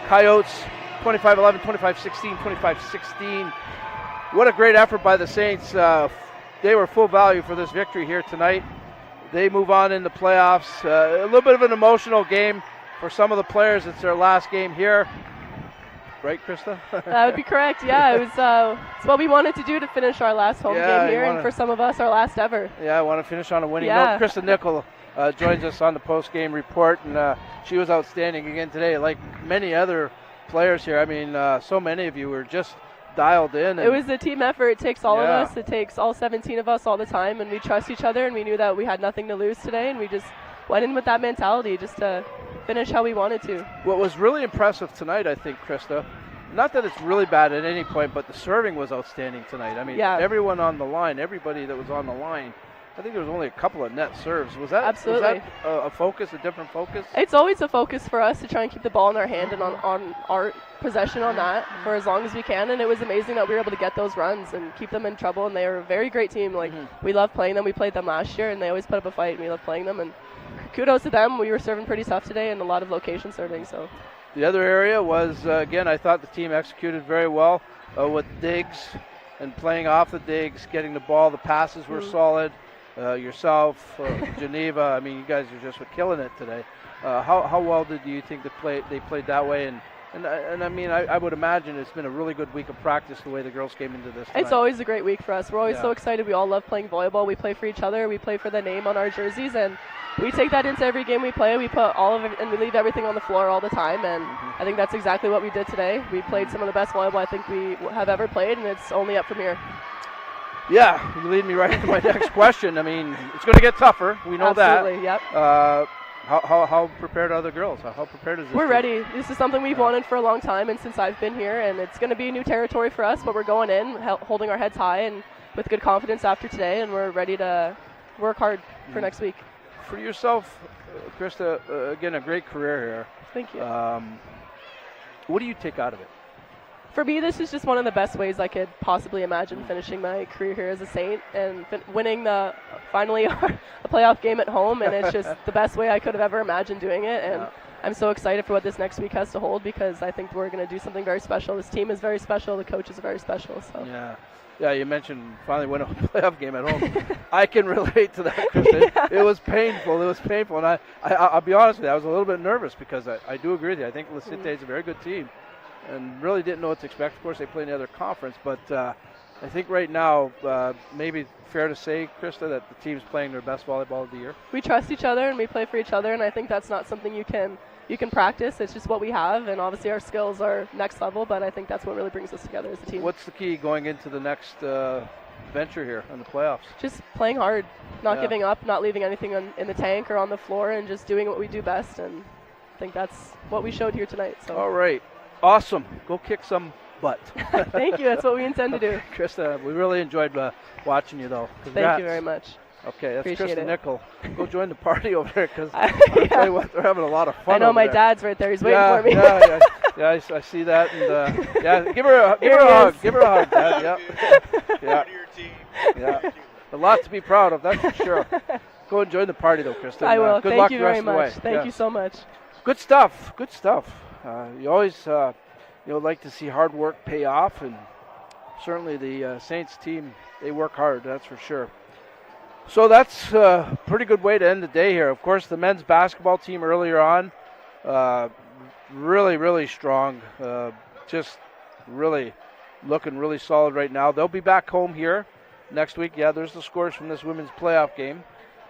Coyotes, 25-11, 25-16, 25-16. What a great effort by the Saints. They were full value for this victory here tonight. They move on in the playoffs. A little bit of an emotional game for some of the players. It's their last game here. Right, Krista? That would be correct, yeah. It was it's what we wanted to do to finish our last home game here, and for some of us, our last ever. Yeah, I want to finish on a winning note. Krista Nickel joins us on the post-game report, and she was outstanding again today, like many other players here. I mean, so many of you were just dialed in. It was a team effort. It takes all of us. It takes all 17 of us all the time, and we trust each other, and we knew that we had nothing to lose today, and we just went in with that mentality just to finish how we wanted to. What was really impressive tonight, I think, Krista, not that it's really bad at any point, but the serving was outstanding tonight. I mean, everyone on the line, everybody that was on the line, I think there was only a couple of net serves. Was that a focus, a different focus? It's always a focus for us to try and keep the ball in our hand and on our possession on that for as long as we can. And it was amazing that we were able to get those runs and keep them in trouble. And they were a very great team. Like, we love playing them. We played them last year, and they always put up a fight, and we love playing them. And kudos to them. We were serving pretty tough today and a lot of location serving. So the other area was, again, I thought the team executed very well with digs and playing off the digs, getting the ball. The passes were solid. Yourself, Geneva, I mean, you guys are just killing it today. How well do you think they played that way? And I mean, I would imagine it's been a really good week of practice the way the girls came into this tonight. It's always a great week for us. We're always so excited. We all love playing volleyball. We play for each other. We play for the name on our jerseys, and we take that into every game we play. We put all of it, and we leave everything on the floor all the time, and I think that's exactly what we did today. We played some of the best volleyball I think we have ever played, and it's only up from here. Yeah, you lead me right into my next question. I mean, it's going to get tougher. We know Absolutely, that. Yep. How prepared are the girls? How prepared is this We're team? ready. This is something we've wanted for a long time, and since I've been here, and it's going to be new territory for us, but we're going in, holding our heads high and with good confidence after today, and we're ready to work hard for next week. For yourself, Krista, again, a great career here. Thank you. What do you take out of it? For me, this is just one of the best ways I could possibly imagine finishing my career here as a Saint and winning finally a playoff game at home, and it's just the best way I could have ever imagined doing it. And I'm so excited for what this next week has to hold because I think we're going to do something very special. This team is very special. The coaches are very special. So. Yeah, you mentioned finally winning a playoff game at home. I can relate to that, Krista. It was painful. And I'll be honest with you, I was a little bit nervous because I do agree with you. I think Cite is a very good team. And really didn't know what to expect. Of course, they play in the other conference, but I think right now, maybe fair to say, Krista, that the team's playing their best volleyball of the year. We trust each other and we play for each other, and I think that's not something you can practice. It's just what we have, and obviously our skills are next level, but I think that's what really brings us together as a team. What's the key going into the next venture here in the playoffs? Just playing hard, not giving up, not leaving anything in the tank or on the floor, and just doing what we do best, and I think that's what we showed here tonight. So. All right. Awesome. Go kick some butt. Thank you. That's what we intend to do. Krista, we really enjoyed watching you, though. Congrats. Thank you very much. Okay, that's Appreciate Krista it. Nickel. Go join the party over there because I'll tell you what, they're having a lot of fun. I know over my there. dad's right there. He's waiting for me. Yeah, I see that. And give her a hug. Give her a hug, Dad. Yeah. Yeah. A lot to be proud of, that's for sure. Go and join the party, though, Krista. I will. Good Thank luck you the rest very of the much. way. Thank you so much. Good stuff. You always like to see hard work pay off, and certainly the Saints team, they work hard, that's for sure. So that's a pretty good way to end the day here. Of course, the men's basketball team earlier on, really, really strong. Just really looking really solid right now. They'll be back home here next week. Yeah, there's the scores from this women's playoff game.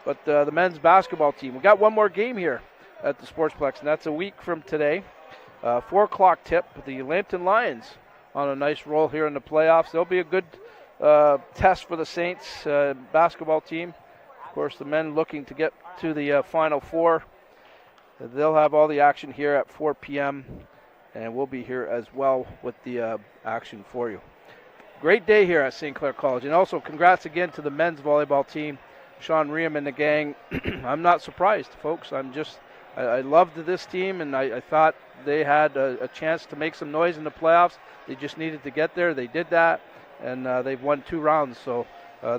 But the men's basketball team, we got one more game here at the Sportsplex, and that's a week from today. 4 o'clock tip, the Lambton Lions on a nice roll here in the playoffs. They'll be a good test for the Saints basketball team. Of course, the men looking to get to the Final Four. They'll have all the action here at 4 p.m., and we'll be here as well with the action for you. Great day here at St. Clair College. And also, congrats again to the men's volleyball team, Sean Riem and the gang. I'm not surprised, folks. I loved this team, and I thought they had a chance to make some noise in the playoffs. They just needed to get there. They did that, and they've won 2 rounds, so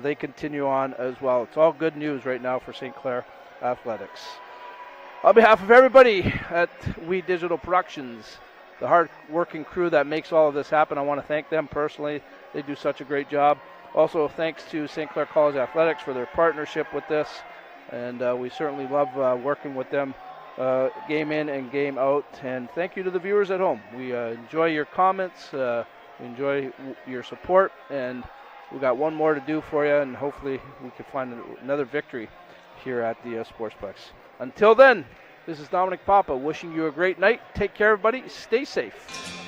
they continue on as well. It's all good news right now for St. Clair Athletics. On behalf of everybody at We Digital Productions, the hard-working crew that makes all of this happen, I want to thank them personally. They do such a great job. Also, thanks to St. Clair College Athletics for their partnership with this, and we certainly love working with them game in and game out. And thank you to the viewers at home. We enjoy your comments, we enjoy your support, and we got one more to do for you, and hopefully we can find another victory here at the Sportsplex. Until then, this is Dominic Papa wishing you a great night. Take care, everybody. Stay safe.